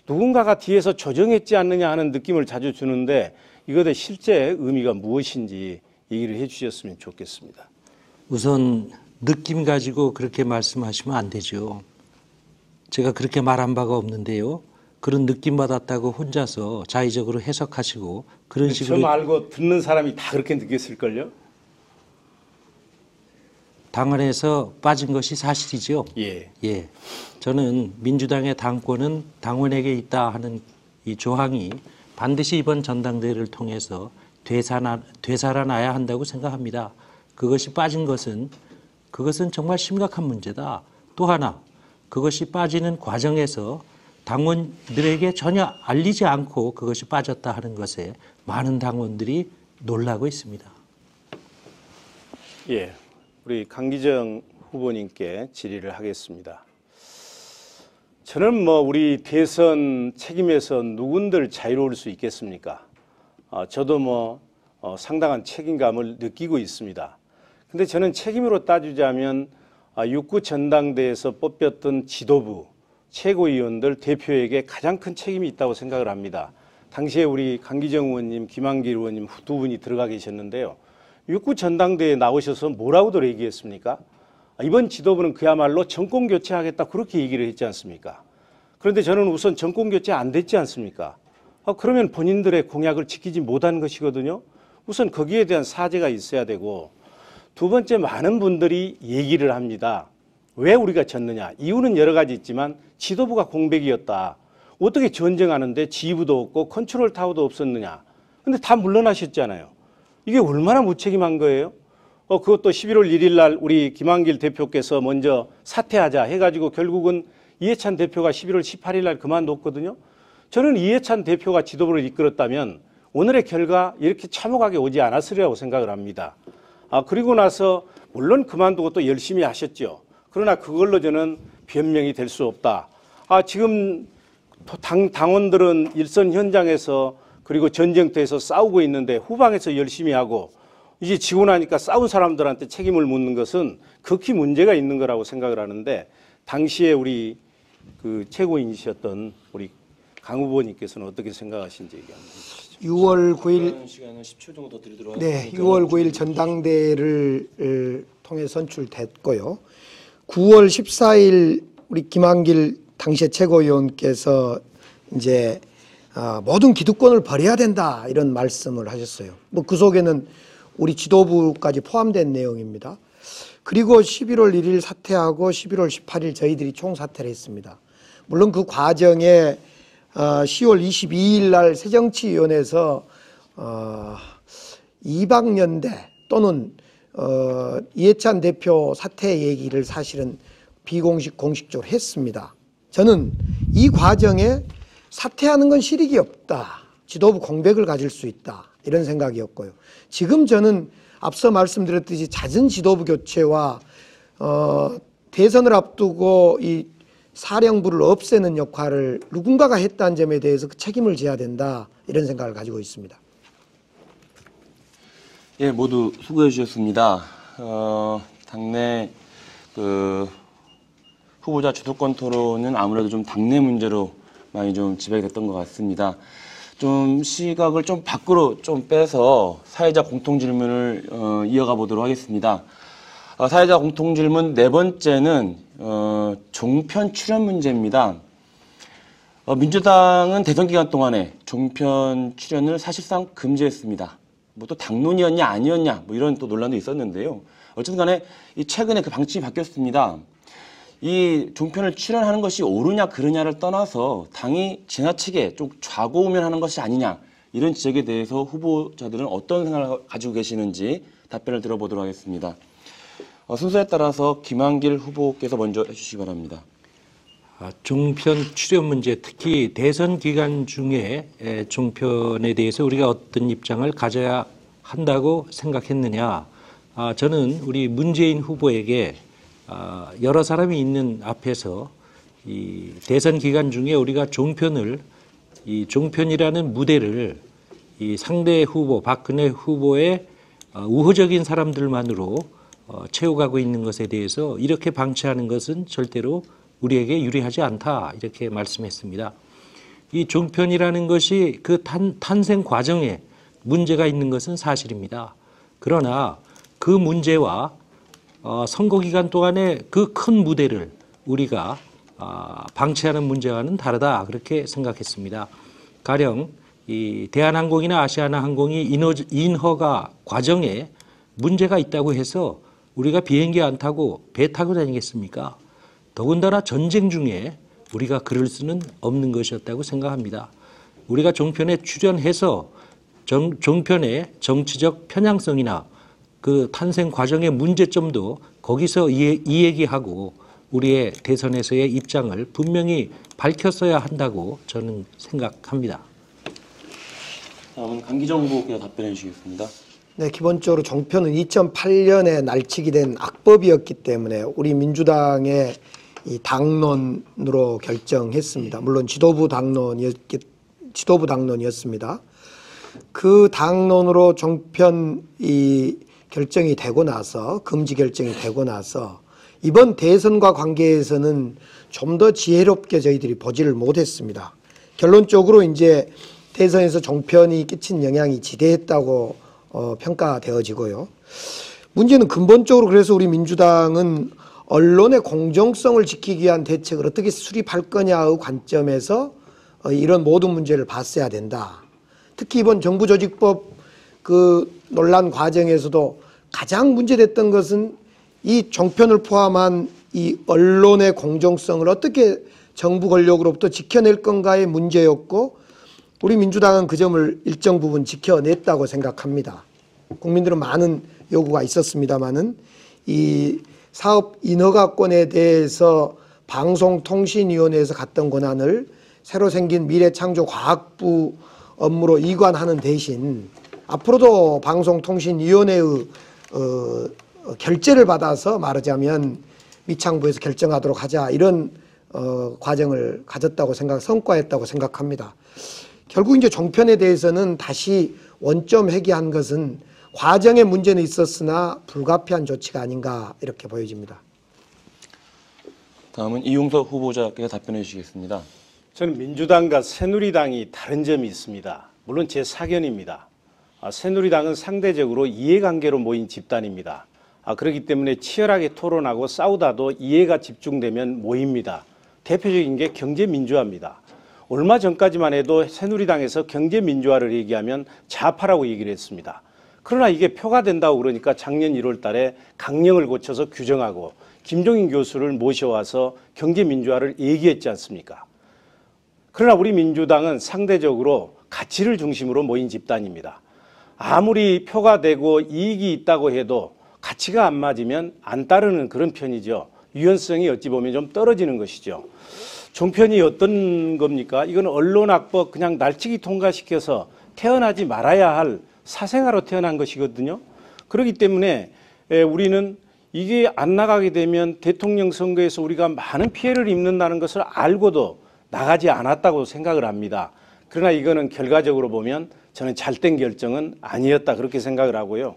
누군가가 뒤에서 조정했지 않느냐 하는 느낌을 자주 주는데 이것의 실제 의미가 무엇인지 얘기를 해 주셨으면 좋겠습니다. 우선 느낌 가지고 그렇게 말씀하시면 안 되죠. 제가 그렇게 말한 바가 없는데요. 그런 느낌 받았다고 혼자서 자의적으로 해석하시고 그런 식으로 저 말고 듣는 사람이 다 그렇게 느꼈을걸요? 당헌에서 빠진 것이 사실이죠. 예. 예. 저는 민주당의 당권은 당원에게 있다 하는 이 조항이 반드시 이번 전당대회를 통해서 되살아나야 한다고 생각합니다. 그것이 빠진 것은 그것은 정말 심각한 문제다. 또 하나 그것이 빠지는 과정에서 당원들에게 전혀 알리지 않고 그것이 빠졌다 하는 것에 많은 당원들이 놀라고 있습니다. 예. 우리 강기정 후보님께 질의를 하겠습니다. 저는 우리 대선 책임에서 누군들 자유로울 수 있겠습니까? 저도 상당한 책임감을 느끼고 있습니다. 근데 저는 책임으로 따지자면 6구 전당대회에서 뽑혔던 지도부, 최고위원들, 대표에게 가장 큰 책임이 있다고 생각을 합니다. 당시에 우리 강기정 의원님, 김한길 의원님 두 분이 들어가 계셨는데요. 6구 전당대회에 나오셔서 뭐라고들 얘기했습니까? 이번 지도부는 그야말로 정권 교체하겠다 그렇게 얘기를 했지 않습니까? 그런데 저는 우선 정권 교체 안 됐지 않습니까? 그러면 본인들의 공약을 지키지 못한 것이거든요. 우선 거기에 대한 사죄가 있어야 되고 두 번째 많은 분들이 얘기를 합니다. 왜 우리가 졌느냐? 이유는 여러 가지 있지만 지도부가 공백이었다. 어떻게 전쟁하는데 지휘부도 없고 컨트롤 타워도 없었느냐? 근데 다 물러나셨잖아요. 이게 얼마나 무책임한 거예요? 그것도 11월 1일 날 우리 김한길 대표께서 먼저 사퇴하자 해가지고 결국은 이해찬 대표가 11월 18일 날 그만뒀거든요. 저는 이해찬 대표가 지도부를 이끌었다면 오늘의 결과 이렇게 참혹하게 오지 않았으리라고 생각을 합니다. 그리고 나서 물론 그만두고 또 열심히 하셨죠. 그러나 그걸로 저는 변명이 될 수 없다. 지금 당원들은 일선 현장에서 그리고 전쟁터에서 싸우고 있는데 후방에서 열심히 하고 이제 지고 나니까 싸운 사람들한테 책임을 묻는 것은 극히 문제가 있는 거라고 생각을 하는데 당시에 우리 그 최고인이셨던 우리 강 후보님께서는 어떻게 생각하신지 얘기 한번 해주시죠. 6월 9일 시간을 10초 정도 드리도록 네, 6월 9일 전당대회를 통해 선출됐고요. 9월 14일 우리 김한길 당시의 최고위원께서 이제 모든 기득권을 버려야 된다 이런 말씀을 하셨어요. 뭐 그 속에는 우리 지도부까지 포함된 내용입니다. 그리고 11월 1일 사퇴하고 11월 18일 저희들이 총사퇴를 했습니다. 물론 그 과정에 10월 22일 날 새정치위원회에서 이방연대 또는 이해찬 대표 사퇴 얘기를 사실은 비공식 공식적으로 했습니다. 저는 이 과정에 사퇴하는 건 실익이 없다. 지도부 공백을 가질 수 있다. 이런 생각이었고요. 지금 저는 앞서 말씀드렸듯이 잦은 지도부 교체와 대선을 앞두고 이 사령부를 없애는 역할을 누군가가 했다는 점에 대해서 그 책임을 져야 된다. 이런 생각을 가지고 있습니다. 예, 모두 수고해 주셨습니다. 당내 그 후보자 주도권 토론은 아무래도 좀 당내 문제로 많이 좀 지배가 됐던 것 같습니다. 좀 시각을 좀 밖으로 좀 빼서 사회적 공통 질문을 이어가 보도록 하겠습니다. 사회적 공통 질문 네 번째는 종편 출연 문제입니다. 민주당은 대선 기간 동안에 종편 출연을 사실상 금지했습니다. 뭐 또 당론이었냐 아니었냐 뭐 이런 또 논란도 있었는데요. 어쨌든 간에 이 최근에 그 방침이 바뀌었습니다. 이 종편을 출연하는 것이 옳으냐 그르냐를 떠나서 당이 지나치게 좀 좌고우면하는 것이 아니냐 이런 지적에 대해서 후보자들은 어떤 생각을 가지고 계시는지 답변을 들어보도록 하겠습니다. 순서에 따라서 김한길 후보께서 먼저 해주시기 바랍니다. 종편 출연 문제, 특히 대선 기간 중에 종편에 대해서 우리가 어떤 입장을 가져야 한다고 생각했느냐. 저는 우리 문재인 후보에게 여러 사람이 있는 앞에서 이 대선 기간 중에 우리가 종편을 이 종편이라는 무대를 이 상대 후보 박근혜 후보의 우호적인 사람들만으로 채워가고 있는 것에 대해서 이렇게 방치하는 것은 절대로 우리에게 유리하지 않다 이렇게 말씀했습니다. 이 종편이라는 것이 그 탄생 과정에 문제가 있는 것은 사실입니다. 그러나 그 문제와 선거 기간 동안에 그 큰 무대를 우리가 방치하는 문제와는 다르다 그렇게 생각했습니다. 가령 이 대한항공이나 아시아나항공이 인허가 과정에 문제가 있다고 해서 우리가 비행기 안 타고 배 타고 다니겠습니까? 더군다나 전쟁 중에 우리가 그럴 수는 없는 것이었다고 생각합니다. 우리가 종편에 출연해서 종편의 정치적 편향성이나 그 탄생 과정의 문제점도 거기서 이 얘기하고 우리의 대선에서의 입장을 분명히 밝혔어야 한다고 저는 생각합니다. 다음은 강기정 후보께서 답변해 주시겠습니다. 네, 기본적으로 종편은 2008년에 날치기 된 악법이었기 때문에 우리 민주당의 이 당론으로 결정했습니다. 물론 지도부 당론이었습니다. 그 당론으로 종편 결정이 되고 나서 금지 결정이 되고 나서 이번 대선과 관계에서는 좀 더 지혜롭게 저희들이 보지를 못했습니다. 결론적으로 이제 대선에서 종편이 끼친 영향이 지대했다고 평가되어지고요. 문제는 근본적으로 그래서 우리 민주당은 언론의 공정성을 지키기 위한 대책을 어떻게 수립할 거냐의 관점에서 이런 모든 문제를 봤어야 된다. 특히 이번 정부조직법 그 논란 과정에서도 가장 문제됐던 것은 이 종편을 포함한 이 언론의 공정성을 어떻게 정부 권력으로부터 지켜낼 건가의 문제였고 우리 민주당은 그 점을 일정 부분 지켜냈다고 생각합니다. 국민들은 많은 요구가 있었습니다마는 이 사업 인허가권에 대해서 방송통신위원회에서 갖던 권한을 새로 생긴 미래창조과학부 업무로 이관하는 대신 앞으로도 방송통신위원회의 결재를 받아서 말하자면 미창부에서 결정하도록 하자 이런 과정을 가졌다고 성과했다고 생각합니다. 결국 이제 종편에 대해서는 다시 원점 회귀한 것은 과정에 문제는 있었으나 불가피한 조치가 아닌가 이렇게 보여집니다. 다음은 이용석 후보자께서 답변해 주시겠습니다. 저는 민주당과 새누리당이 다른 점이 있습니다. 물론 제 사견입니다. 새누리당은 상대적으로 이해관계로 모인 집단입니다. 그렇기 때문에 치열하게 토론하고 싸우다도 이해가 집중되면 모입니다. 대표적인 게 경제민주화입니다. 얼마 전까지만 해도 새누리당에서 경제민주화를 얘기하면 좌파라고 얘기를 했습니다. 그러나 이게 표가 된다고 그러니까 작년 1월 달에 강령을 고쳐서 규정하고 김종인 교수를 모셔와서 경제민주화를 얘기했지 않습니까? 그러나 우리 민주당은 상대적으로 가치를 중심으로 모인 집단입니다. 아무리 표가 되고 이익이 있다고 해도 가치가 안 맞으면 안 따르는 그런 편이죠. 유연성이 어찌 보면 좀 떨어지는 것이죠. 종편이 어떤 겁니까? 이건 언론악법 그냥 날치기 통과시켜서 태어나지 말아야 할 사생아로 태어난 것이거든요. 그렇기 때문에 우리는 이게 안 나가게 되면 대통령 선거에서 우리가 많은 피해를 입는다는 것을 알고도 나가지 않았다고 생각을 합니다. 그러나 이거는 결과적으로 보면 저는 잘된 결정은 아니었다 그렇게 생각을 하고요.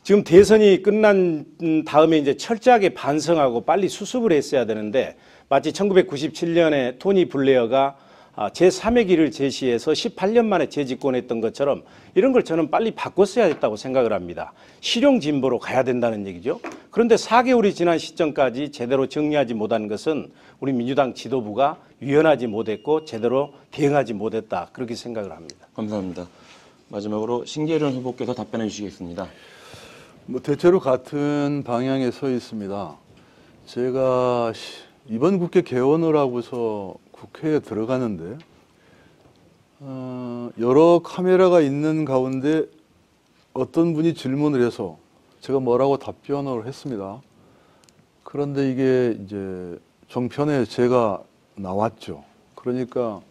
지금 대선이 끝난 다음에 이제 철저하게 반성하고 빨리 수습을 했어야 되는데 마치 1997년에 토니 블레어가 제3의 길을 제시해서 18년 만에 재집권했던 것처럼 이런 걸 저는 빨리 바꿨어야 했다고 생각을 합니다. 실용 진보로 가야 된다는 얘기죠. 그런데 4개월이 지난 시점까지 제대로 정리하지 못한 것은 우리 민주당 지도부가 유연하지 못했고 제대로 대응하지 못했다 그렇게 생각을 합니다. 감사합니다. 마지막으로 신계련 후보께서 답변해 주시겠습니다. 대체로 같은 방향에 서 있습니다. 제가 이번 국회 개원을 하고서 국회에 들어가는데 여러 카메라가 있는 가운데 어떤 분이 질문을 해서 제가 뭐라고 답변을 했습니다. 그런데 이게 이제 종편에 제가 나왔죠. 그러니까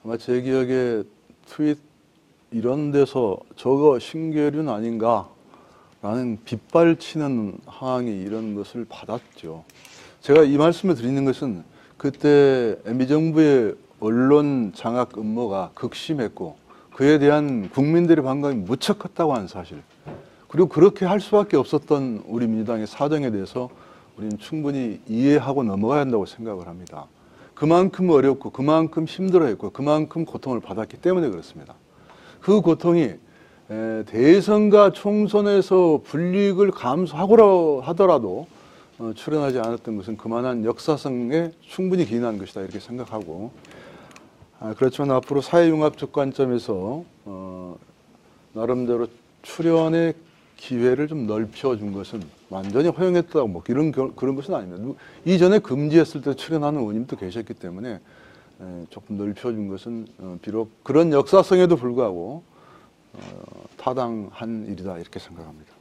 아마 제 기억에 트윗 이런 데서 저거 신계륜 아닌가 라는 빗발치는 항의 이런 것을 받았죠. 제가 이 말씀을 드리는 것은 그때 MB정부의 언론 장악 음모가 극심했고 그에 대한 국민들의 반감이 무척 컸다고 하는 사실, 그리고 그렇게 할 수밖에 없었던 우리 민주당의 사정에 대해서 우리는 충분히 이해하고 넘어가야 한다고 생각을 합니다. 그만큼 어렵고 그만큼 힘들어했고 그만큼 고통을 받았기 때문에 그렇습니다. 그 고통이 대선과 총선에서 불이익을 감수하고 하더라도 출연하지 않았던 것은 그만한 역사성에 충분히 기인한 것이다 이렇게 생각하고, 그렇지만 앞으로 사회융합적 관점에서 나름대로 출연의 기회를 좀 넓혀준 것은 완전히 허용했다고 뭐 그런 것은 아닙니다. 이전에 금지했을 때 출연하는 의원님도 계셨기 때문에 조금 넓혀준 것은 비록 그런 역사성에도 불구하고 타당한 일이다 이렇게 생각합니다.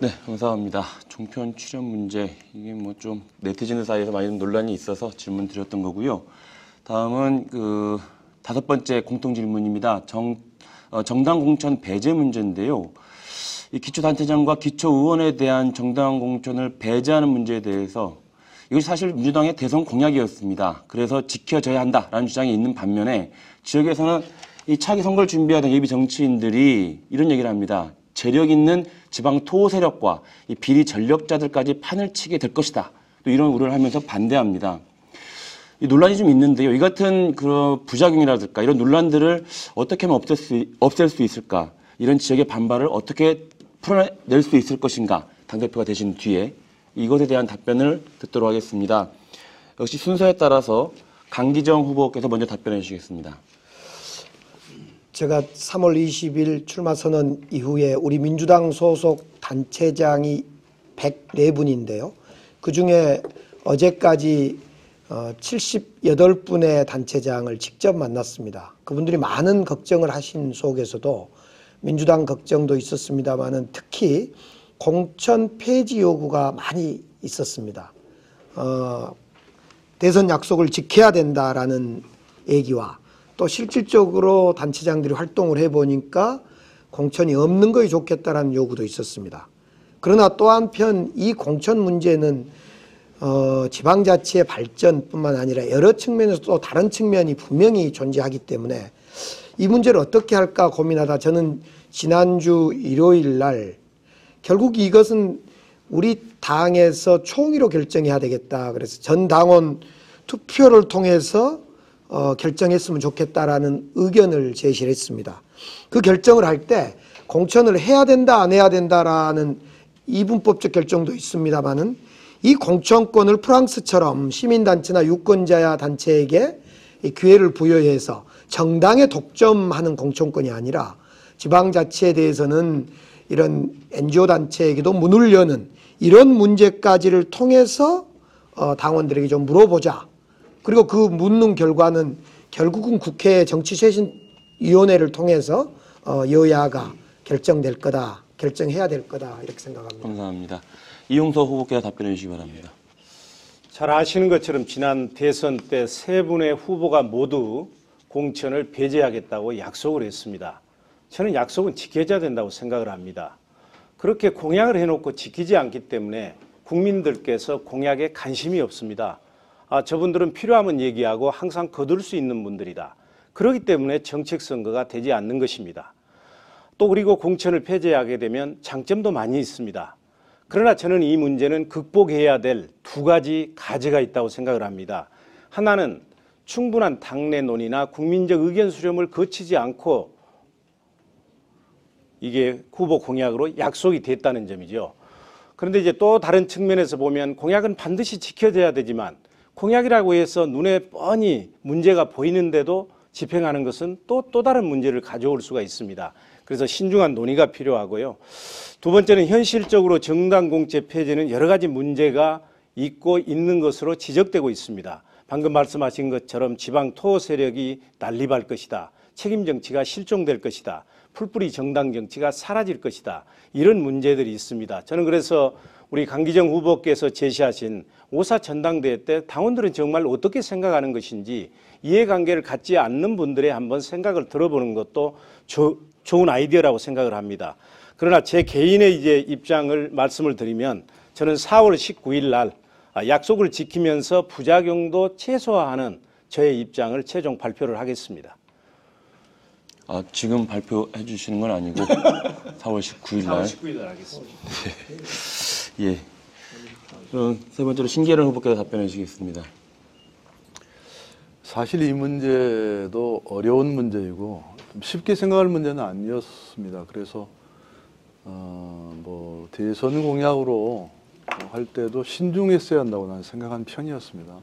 네, 감사합니다. 종편 출연 문제, 이게 뭐 좀 네티즌 사이에서 많이 논란이 있어서 질문 드렸던 거고요. 다음은 그 5번째 공통 질문입니다. 정당 공천 배제 문제인데요. 이 기초단체장과 기초의원에 대한 정당 공천을 배제하는 문제에 대해서 이것이 사실 민주당의 대선 공약이었습니다. 그래서 지켜져야 한다라는 주장이 있는 반면에 지역에서는 이 차기 선거를 준비하던 예비 정치인들이 이런 얘기를 합니다. 재력 있는 지방 토호 세력과 이 비리 전력자들까지 판을 치게 될 것이다. 또 이런 우려를 하면서 반대합니다. 이 논란이 좀 있는데요. 이 같은 그런 부작용이라든가 이런 논란들을 어떻게 하면 없앨 수 있을까? 이런 지역의 반발을 어떻게 풀어낼 수 있을 것인가? 당대표가 되신 뒤에 이것에 대한 답변을 듣도록 하겠습니다. 역시 순서에 따라서 강기정 후보께서 먼저 답변해 주시겠습니다. 제가 3월 20일 출마 선언 이후에 우리 민주당 소속 단체장이 104분인데요. 그중에 어제까지 78분의 단체장을 직접 만났습니다. 그분들이 많은 걱정을 하신 속에서도 민주당 걱정도 있었습니다만은 특히 공천 폐지 요구가 많이 있었습니다. 대선 약속을 지켜야 된다라는 얘기와 또 실질적으로 단체장들이 활동을 해보니까 공천이 없는 것이 좋겠다라는 요구도 있었습니다. 그러나 또 한편 이 공천 문제는 지방자치의 발전뿐만 아니라 여러 측면에서 또 다른 측면이 분명히 존재하기 때문에 이 문제를 어떻게 할까 고민하다 저는 지난주 일요일 날 결국 이것은 우리 당에서 총의로 결정해야 되겠다. 그래서 전 당원 투표를 통해서 결정했으면 좋겠다라는 의견을 제시를 했습니다. 그 결정을 할 때 공천을 해야 된다 안 해야 된다라는 이분법적 결정도 있습니다만은 이 공천권을 프랑스처럼 시민단체나 유권자 단체에게 이 기회를 부여해서 정당에 독점하는 공천권이 아니라 지방자치에 대해서는 이런 NGO 단체에게도 문을 여는 이런 문제까지를 통해서 당원들에게 좀 물어보자. 그리고 그 묻는 결과는 결국은 국회 정치쇄신위원회를 통해서 여야가 결정될 거다. 결정해야 될 거다. 이렇게 생각합니다. 감사합니다. 이용서 후보께서 답변해 주시기 바랍니다. 잘 아시는 것처럼 지난 대선 때 세 분의 후보가 모두 공천을 배제하겠다고 약속을 했습니다. 저는 약속은 지켜져야 된다고 생각을 합니다. 그렇게 공약을 해놓고 지키지 않기 때문에 국민들께서 공약에 관심이 없습니다. 저분들은 필요하면 얘기하고 항상 거둘 수 있는 분들이다. 그렇기 때문에 정책 선거가 되지 않는 것입니다. 또 그리고 공천을 폐지하게 되면 장점도 많이 있습니다. 그러나 저는 이 문제는 극복해야 될 두 가지 가지가 있다고 생각을 합니다. 하나는 충분한 당내 논의나 국민적 의견 수렴을 거치지 않고 이게 후보 공약으로 약속이 됐다는 점이죠. 그런데 이제 또 다른 측면에서 보면 공약은 반드시 지켜져야 되지만 공약이라고 해서 눈에 뻔히 문제가 보이는데도 집행하는 것은 또 다른 문제를 가져올 수가 있습니다. 그래서 신중한 논의가 필요하고요. 두 번째는 현실적으로 정당 공천 폐지는 여러 가지 문제가 있고 있는 것으로 지적되고 있습니다. 방금 말씀하신 것처럼 지방 토호 세력이 난립할 것이다. 책임 정치가 실종될 것이다. 풀뿌리 정당 정치가 사라질 것이다. 이런 문제들이 있습니다. 저는 그래서 우리 강기정 후보께서 제시하신 5.4 전당대회 때 당원들은 정말 어떻게 생각하는 것인지 이해관계를 갖지 않는 분들의 한번 생각을 들어보는 것도 좋은 아이디어라고 생각을 합니다. 그러나 제 개인의 이제 입장을 말씀을 드리면 저는 4월 19일 날 약속을 지키면서 부작용도 최소화하는 저의 입장을 최종 발표를 하겠습니다. 지금 발표해 주시는 건 아니고 4월 19일 날. 4월 19일 날 하겠습니다. 예. 그럼 세 번째로 신계련 후보께서 답변해 주시겠습니다. 사실 이 문제도 어려운 문제이고 좀 쉽게 생각할 문제는 아니었습니다. 그래서 뭐 대선 공약으로 할 때도 신중했어야 한다고 나는 생각한 편이었습니다.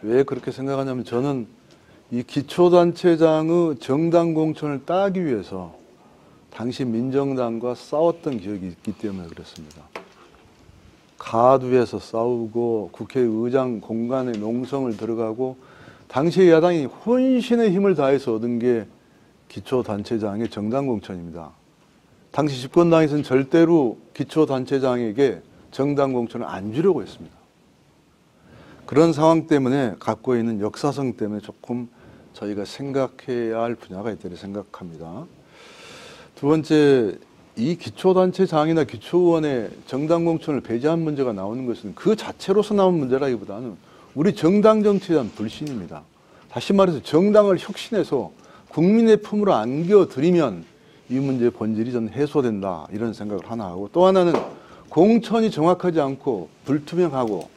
왜 그렇게 생각하냐면 저는 이 기초단체장의 정당 공천을 따기 위해서 당시 민정당과 싸웠던 기억이 있기 때문에 그렇습니다. 가두에서 싸우고 국회의장 공간에 농성을 들어가고 당시 야당이 혼신의 힘을 다해서 얻은 게 기초단체장의 정당 공천입니다. 당시 집권당에서는 절대로 기초단체장에게 정당 공천을 안 주려고 했습니다. 그런 상황 때문에 갖고 있는 역사성 때문에 조금 저희가 생각해야 할 분야가 있다고 생각합니다. 두 번째, 이 기초단체장이나 기초의원의 정당 공천을 배제한 문제가 나오는 것은 그 자체로서 나온 문제라기보다는 우리 정당 정치에 대한 불신입니다. 다시 말해서 정당을 혁신해서 국민의 품으로 안겨드리면 이 문제의 본질이 전 해소된다 이런 생각을 하나 하고, 또 하나는 공천이 정확하지 않고 불투명하고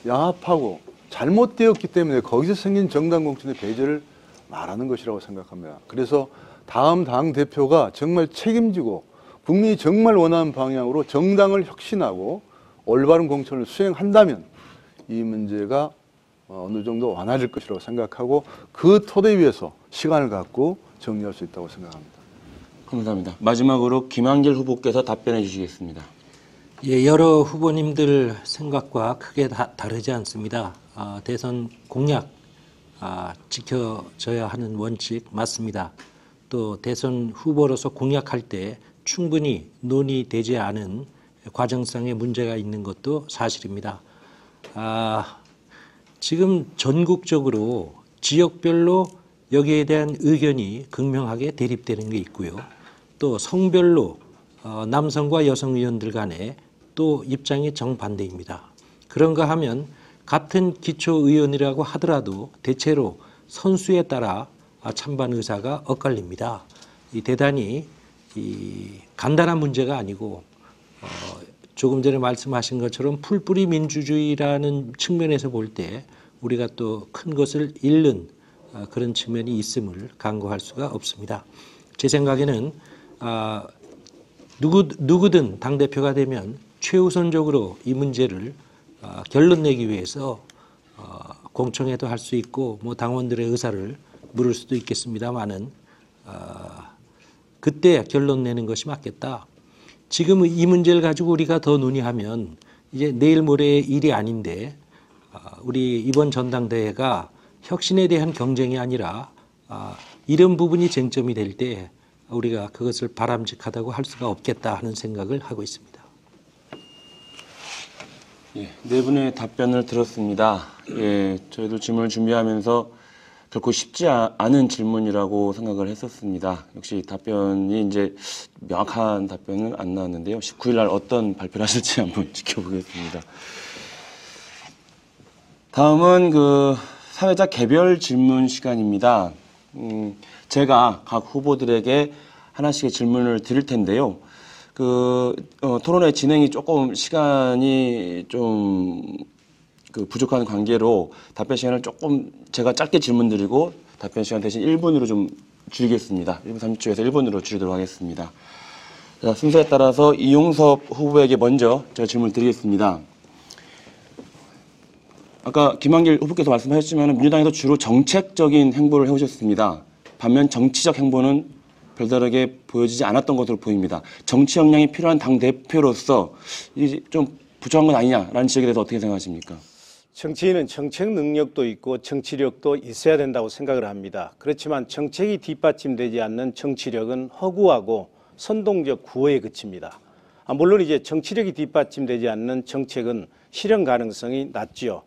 야합하고 잘못되었기 때문에 거기서 생긴 정당 공천의 배제를 말하는 것이라고 생각합니다. 그래서 다음 당 대표가 정말 책임지고 국민이 정말 원하는 방향으로 정당을 혁신하고 올바른 공천을 수행한다면 이 문제가 어느 정도 완화될 것이라고 생각하고 그 토대 위에서 시간을 갖고 정리할 수 있다고 생각합니다. 감사합니다. 마지막으로 김한길 후보께서 답변해 주시겠습니다. 예, 여러 후보님들 생각과 크게 다르지 않습니다. 대선 공약 지켜져야 하는 원칙 맞습니다. 또 대선 후보로서 공약할 때 충분히 논의되지 않은 과정상의 문제가 있는 것도 사실입니다. 지금 전국적으로 지역별로 여기에 대한 의견이 극명하게 대립되는 게 있고요. 또 성별로 남성과 여성 의원들 간에 또 입장이 정반대입니다. 그런가 하면 같은 기초의원이라고 하더라도 대체로 선수에 따라 찬반 의사가 엇갈립니다. 이 대단히 간단한 문제가 아니고 조금 전에 말씀하신 것처럼 풀뿌리 민주주의라는 측면에서 볼 때 우리가 또 큰 것을 잃는 그런 측면이 있음을 간과할 수가 없습니다. 제 생각에는 누구든 당대표가 되면 최우선적으로 이 문제를 결론 내기 위해서 공청회도 할 수 있고 뭐 당원들의 의사를 물을 수도 있겠습니다만은 그때 결론 내는 것이 맞겠다. 지금 이 문제를 가지고 우리가 더 논의하면 이제 내일 모레의 일이 아닌데 우리 이번 전당대회가 혁신에 대한 경쟁이 아니라 이런 부분이 쟁점이 될 때 우리가 그것을 바람직하다고 할 수가 없겠다 하는 생각을 하고 있습니다. 예, 네 분의 답변을 들었습니다. 예, 저희도 질문을 준비하면서 결코 쉽지 않은 질문이라고 생각을 했었습니다. 역시 답변이 이제 명확한 답변은 안 나왔는데요. 19일 날 어떤 발표를 하실지 한번 지켜보겠습니다. 다음은 사회자 개별 질문 시간입니다. 제가 각 후보들에게 하나씩의 질문을 드릴 텐데요. 토론회 진행이 조금 시간이 좀 부족한 관계로 답변 시간을 조금 제가 짧게 질문 드리고 답변 시간 대신 1분으로 좀 줄이겠습니다. 1분 30초에서 1분으로 줄이도록 하겠습니다. 자, 순서에 따라서 이용섭 후보에게 먼저 제가 질문을 드리겠습니다. 아까 김한길 후보께서 말씀하셨지만 민주당에서 주로 정책적인 행보를 해오셨습니다. 반면 정치적 행보는 별다르게 보여지지 않았던 것으로 보입니다. 정치 역량이 필요한 당대표로서 이게 좀 부족한 건 아니냐라는 지적에 대해서 어떻게 생각하십니까? 정치인은 정책 능력도 있고 정치력도 있어야 된다고 생각을 합니다. 그렇지만 정책이 뒷받침되지 않는 정치력은 허구하고 선동적 구호에 그칩니다. 물론 이제 정치력이 뒷받침되지 않는 정책은 실현 가능성이 낮지요.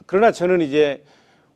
그러나 저는 이제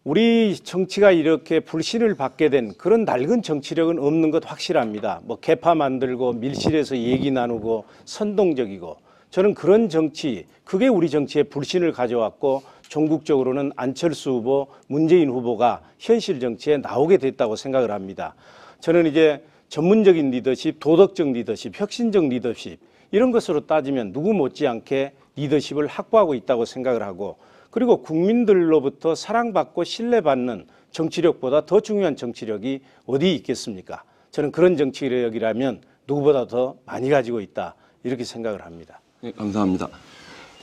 우리 정치가 이렇게 불신을 받게 된 그런 낡은 정치력은 없는 것 확실합니다. 뭐 개파 만들고 밀실에서 얘기 나누고 선동적이고 저는 그런 정치, 그게 우리 정치에 불신을 가져왔고 종국적으로는 안철수 후보, 문재인 후보가 현실 정치에 나오게 됐다고 생각을 합니다. 저는 이제 전문적인 리더십, 도덕적 리더십, 혁신적 리더십 이런 것으로 따지면 누구 못지않게 리더십을 확보하고 있다고 생각을 하고 그리고 국민들로부터 사랑받고 신뢰받는 정치력보다 더 중요한 정치력이 어디 있겠습니까? 저는 그런 정치력이라면 누구보다 더 많이 가지고 있다 이렇게 생각을 합니다. 네, 감사합니다.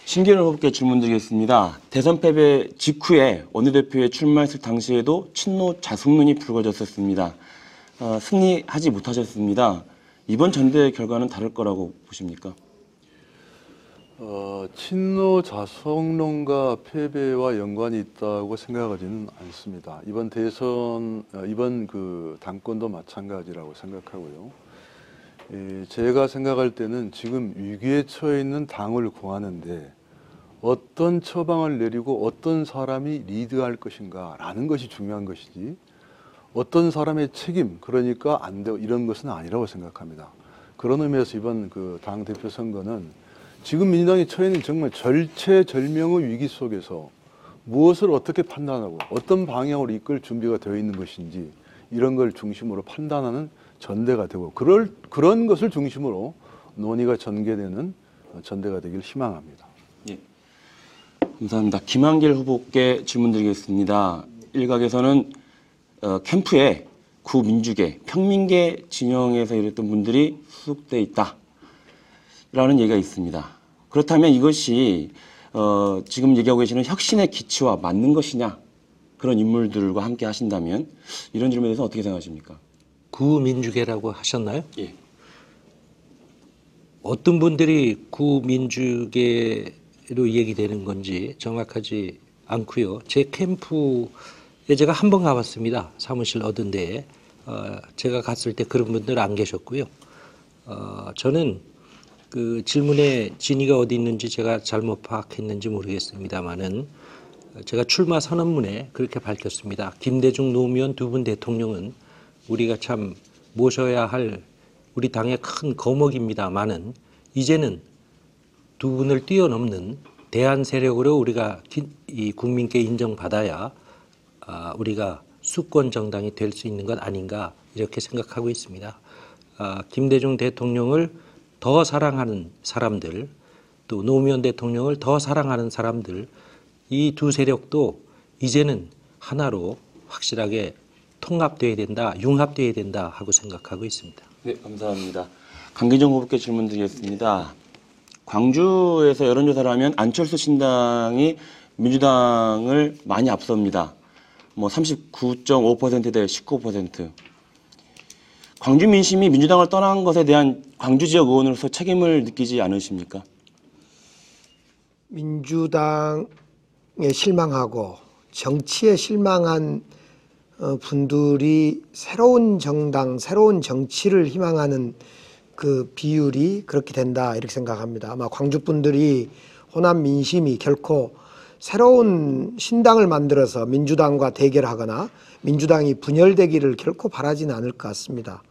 신기현 후보께 질문 드리겠습니다. 대선 패배 직후에 원내대표에 출마했을 당시에도 친노 자숙론이 불거졌었습니다. 승리하지 못하셨습니다. 이번 전대회 결과는 다를 거라고 보십니까? 친노 자성론과 패배와 연관이 있다고 생각하지는 않습니다. 이번 대선, 이번 당권도 마찬가지라고 생각하고요. 제가 생각할 때는 지금 위기에 처해 있는 당을 구하는데 어떤 처방을 내리고 어떤 사람이 리드할 것인가라는 것이 중요한 것이지 어떤 사람의 책임, 그러니까 안 되고 이런 것은 아니라고 생각합니다. 그런 의미에서 이번 당 대표 선거는 지금 민주당이 처해 있는 정말 절체절명의 위기 속에서 무엇을 어떻게 판단하고 어떤 방향으로 이끌 준비가 되어 있는 것인지 이런 걸 중심으로 판단하는 전대가 되고 그런 것을 중심으로 논의가 전개되는 전대가 되길 희망합니다. 예. 감사합니다. 김한길 후보께 질문 드리겠습니다. 일각에서는 캠프에 구민주계, 평민계 진영에서 일했던 분들이 수속돼 있다라는 얘기가 있습니다. 그렇다면 이것이 지금 얘기하고 계시는 혁신의 기치와 맞는 것이냐? 그런 인물들과 함께 하신다면 이런 질문에 대해서 어떻게 생각하십니까? 구민주계라고 하셨나요? 예. 어떤 분들이 구민주계로 얘기되는 건지 정확하지 않고요. 제 캠프에 제가 한 번 가봤습니다. 사무실 얻은 데에. 제가 갔을 때 그런 분들 안 계셨고요. 저는 그 질문의 진위가 어디 있는지 제가 잘못 파악했는지 모르겠습니다만은 제가 출마 선언문에 그렇게 밝혔습니다. 김대중 노무현 두 분 대통령은 우리가 참 모셔야 할 우리 당의 큰 거목입니다만은 이제는 두 분을 뛰어넘는 대안 세력으로 우리가 이 국민께 인정받아야 우리가 수권 정당이 될 수 있는 것 아닌가 이렇게 생각하고 있습니다. 김대중 대통령을 더 사랑하는 사람들, 또 노무현 대통령을 더 사랑하는 사람들, 이 두 세력도 이제는 하나로 확실하게 통합돼야 된다, 융합돼야 된다 하고 생각하고 있습니다. 네, 감사합니다. 강기정 후보께 질문 드리겠습니다. 광주에서 여론조사를 하면 안철수 신당이 민주당을 많이 앞섭니다. 뭐 39.5% 대 19%. 광주 민심이 민주당을 떠난 것에 대한 광주 지역 의원으로서 책임을 느끼지 않으십니까? 민주당에 실망하고 정치에 실망한 분들이 새로운 정당, 새로운 정치를 희망하는 그 비율이 그렇게 된다 이렇게 생각합니다. 아마 광주 분들이 호남 민심이 결코 새로운 신당을 만들어서 민주당과 대결하거나 민주당이 분열되기를 결코 바라지는 않을 것 같습니다.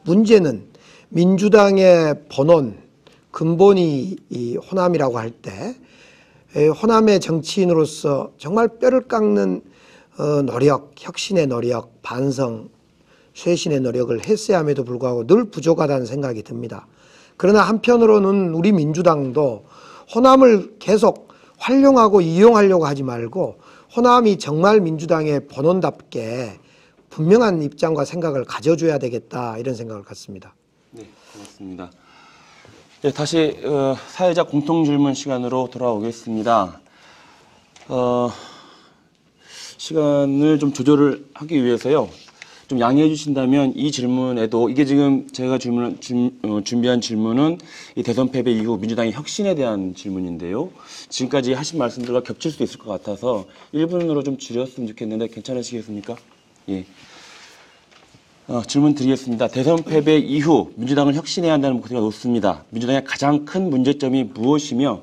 문제는 민주당의 본원, 근본이 이 호남이라고 할 때 호남의 정치인으로서 정말 뼈를 깎는 노력, 혁신의 노력, 반성, 쇄신의 노력을 했어야 함에도 불구하고 늘 부족하다는 생각이 듭니다. 그러나 한편으로는 우리 민주당도 호남을 계속 활용하고 이용하려고 하지 말고 호남이 정말 민주당의 본원답게 분명한 입장과 생각을 가져줘야 되겠다 이런 생각을 갖습니다. 네, 고맙습니다. 네, 다시 사회자 공통질문 시간으로 돌아오겠습니다. 시간을 좀 조절을 하기 위해서요. 좀 양해해 주신다면 이 질문에도 이게 지금 제가 준비한 질문은 이 대선 패배 이후 민주당의 혁신에 대한 질문인데요. 지금까지 하신 말씀들과 겹칠 수도 있을 것 같아서 1분으로 좀 줄였으면 좋겠는데 괜찮으시겠습니까? 예. 질문 드리겠습니다. 대선 패배 이후 민주당을 혁신해야 한다는 목소리가 높습니다. 민주당의 가장 큰 문제점이 무엇이며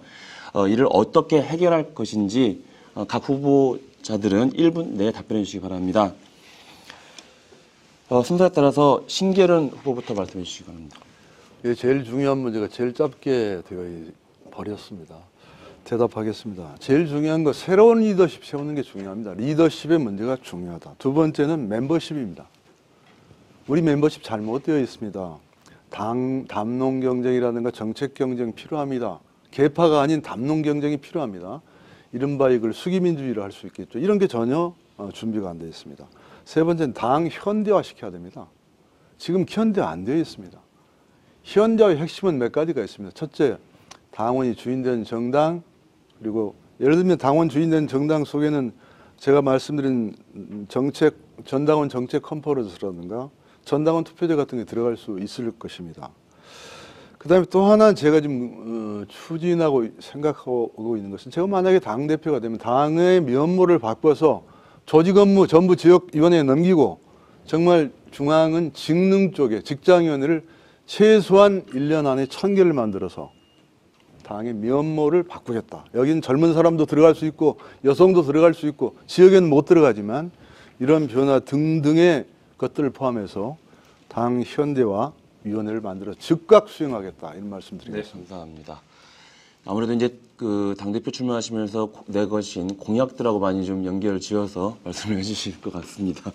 이를 어떻게 해결할 것인지 각 후보자들은 1분 내에 답변해 주시기 바랍니다. 순서에 따라서 신계른 후보부터 말씀해 주시기 바랍니다. 이게 제일 중요한 문제가 제일 짧게 되어 버렸습니다. 대답하겠습니다. 제일 중요한 거 새로운 리더십 세우는 게 중요합니다. 리더십의 문제가 중요하다. 두 번째는 멤버십입니다. 우리 멤버십 잘못되어 있습니다. 담론 경쟁이라든가 정책 경쟁 필요합니다. 계파가 아닌 담론 경쟁이 필요합니다. 이른바 이걸 수기민주주의를 할 수 있겠죠. 이런 게 전혀 준비가 안 되어 있습니다. 세 번째는 당 현대화 시켜야 됩니다. 지금 현대화 안 되어 있습니다. 현대화의 핵심은 몇 가지가 있습니다. 첫째, 당원이 주인된 정당, 그리고 예를 들면 당원 주인된 정당 속에는 제가 말씀드린 정책, 전당원 정책 컨퍼런스라든가 전당원 투표제 같은 게 들어갈 수 있을 것입니다. 그 다음에 또 하나 제가 지금 추진하고 생각하고 있는 것은 제가 만약에 당대표가 되면 당의 면모를 바꿔서 조직 업무 전부 지역위원회에 넘기고 정말 중앙은 직능 쪽에 직장위원회를 최소한 1년 안에 1000개를 만들어서 당의 면모를 바꾸겠다. 여기는 젊은 사람도 들어갈 수 있고 여성도 들어갈 수 있고 지역에는 못 들어가지만 이런 변화 등등의 것들을 포함해서 당 현대화 위원회를 만들어 즉각 수행하겠다 이런 말씀드리겠습니다. 네, 감사합니다. 아무래도 이제 그 당대표 출마하시면서 내거신 공약들하고 많이 좀 연결을 지어서 말씀을 해주실 것 같습니다.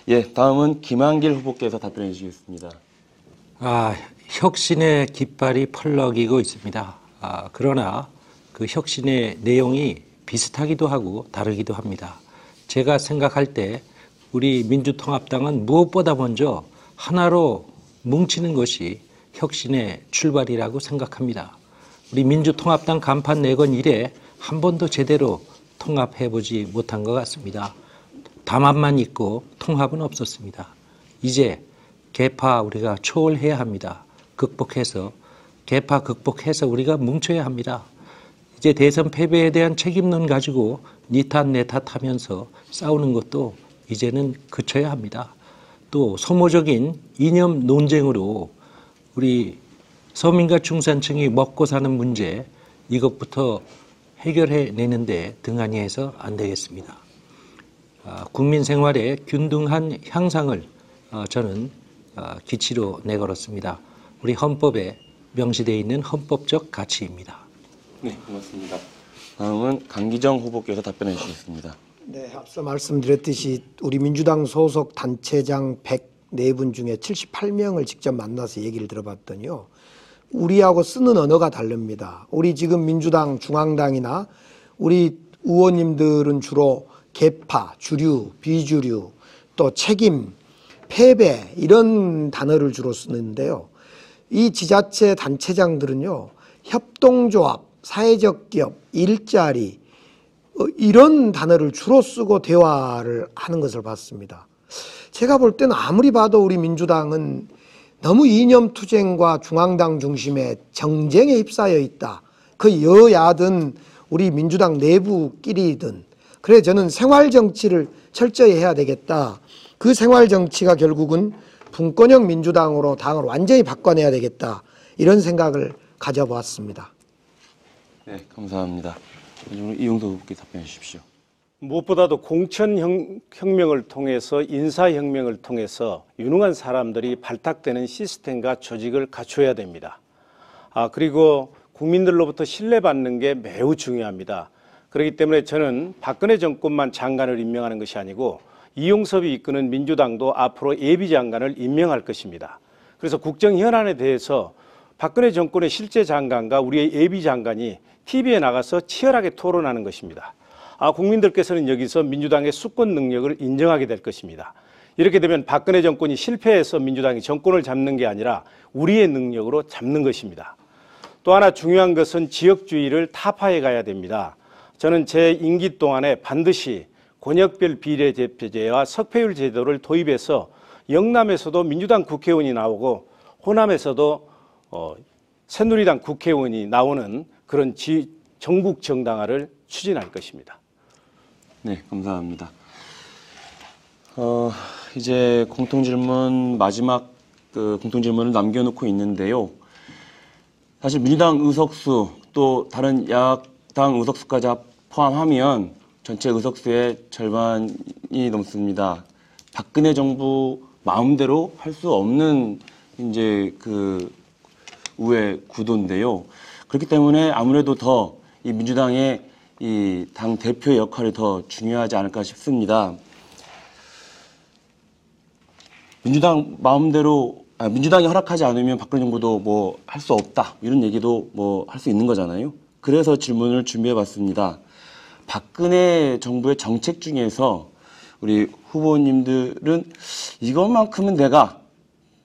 예, 다음은 김한길 후보께서 답변해 주시겠습니다. 혁신의 깃발이 펄럭이고 있습니다. 그러나 그 혁신의 내용이 비슷하기도 하고 다르기도 합니다. 제가 생각할 때 우리 민주통합당은 무엇보다 먼저 하나로 뭉치는 것이 혁신의 출발이라고 생각합니다. 우리 민주통합당 간판 내건 이래 한 번도 제대로 통합해보지 못한 것 같습니다. 담합만 있고 통합은 없었습니다. 이제 계파 우리가 초월해야 합니다. 계파 극복해서 우리가 뭉쳐야 합니다. 이제 대선 패배에 대한 책임론 가지고 니 탓 내 탓 하면서 싸우는 것도 이제는 그쳐야 합니다. 또 소모적인 이념 논쟁으로 우리 서민과 중산층이 먹고 사는 문제 이것부터 해결해내는데 등한히 해서 안 되겠습니다. 국민 생활의 균등한 향상을 저는 기치로 내걸었습니다. 우리 헌법에 명시되어 있는 헌법적 가치입니다. 네, 고맙습니다. 다음은 강기정 후보께서 답변해 주시겠습니다. 네, 앞서 말씀드렸듯이 우리 민주당 소속 단체장 104분 중에 78명을 직접 만나서 얘기를 들어봤더니요. 우리하고 쓰는 언어가 다릅니다. 우리 지금 민주당 중앙당이나 우리 의원님들은 주로 개파, 주류, 비주류, 또 책임, 패배 이런 단어를 주로 쓰는데요. 이 지자체 단체장들은요. 협동조합, 사회적 기업, 일자리 이런 단어를 주로 쓰고 대화를 하는 것을 봤습니다. 제가 볼 때는 아무리 봐도 우리 민주당은 너무 이념투쟁과 중앙당 중심의 정쟁에 휩싸여 있다. 그 여야든 우리 민주당 내부끼리든. 그래 저는 생활정치를 철저히 해야 되겠다. 그 생활정치가 결국은 분권형 민주당으로 당을 완전히 바꿔내야 되겠다. 이런 생각을 가져보았습니다. 네, 감사합니다. 이용도 후보께 답변해 주십시오. 무엇보다도 공천혁명을 통해서 인사혁명을 통해서 유능한 사람들이 발탁되는 시스템과 조직을 갖춰야 됩니다. 그리고 국민들로부터 신뢰받는 게 매우 중요합니다. 그렇기 때문에 저는 박근혜 정권만 장관을 임명하는 것이 아니고 이용섭이 이끄는 민주당도 앞으로 예비장관을 임명할 것입니다. 그래서 국정현안에 대해서 박근혜 정권의 실제 장관과 우리의 예비장관이 TV에 나가서 치열하게 토론하는 것입니다. 국민들께서는 여기서 민주당의 수권 능력을 인정하게 될 것입니다. 이렇게 되면 박근혜 정권이 실패해서 민주당이 정권을 잡는 게 아니라 우리의 능력으로 잡는 것입니다. 또 하나 중요한 것은 지역주의를 타파해 가야 됩니다. 저는 제 임기 동안에 반드시 권역별 비례대표제와 석패율 제도를 도입해서 영남에서도 민주당 국회의원이 나오고 호남에서도 새누리당 국회의원이 나오는 그런 전국 정당화를 추진할 것입니다. 네, 감사합니다. 이제 공통질문 마지막 공통질문을 남겨놓고 있는데요. 사실 민주당 의석수 또 다른 야당 의석수까지 포함하면 전체 의석수의 절반이 넘습니다. 박근혜 정부 마음대로 할 수 없는 이제 그 우회 구도인데요. 그렇기 때문에 아무래도 더 이 민주당의 이 당 대표의 역할이 더 중요하지 않을까 싶습니다. 민주당 마음대로 민주당이 허락하지 않으면 박근혜 정부도 뭐 할 수 없다 이런 얘기도 뭐 할 수 있는 거잖아요. 그래서 질문을 준비해봤습니다. 박근혜 정부의 정책 중에서 우리 후보님들은 이것만큼은 내가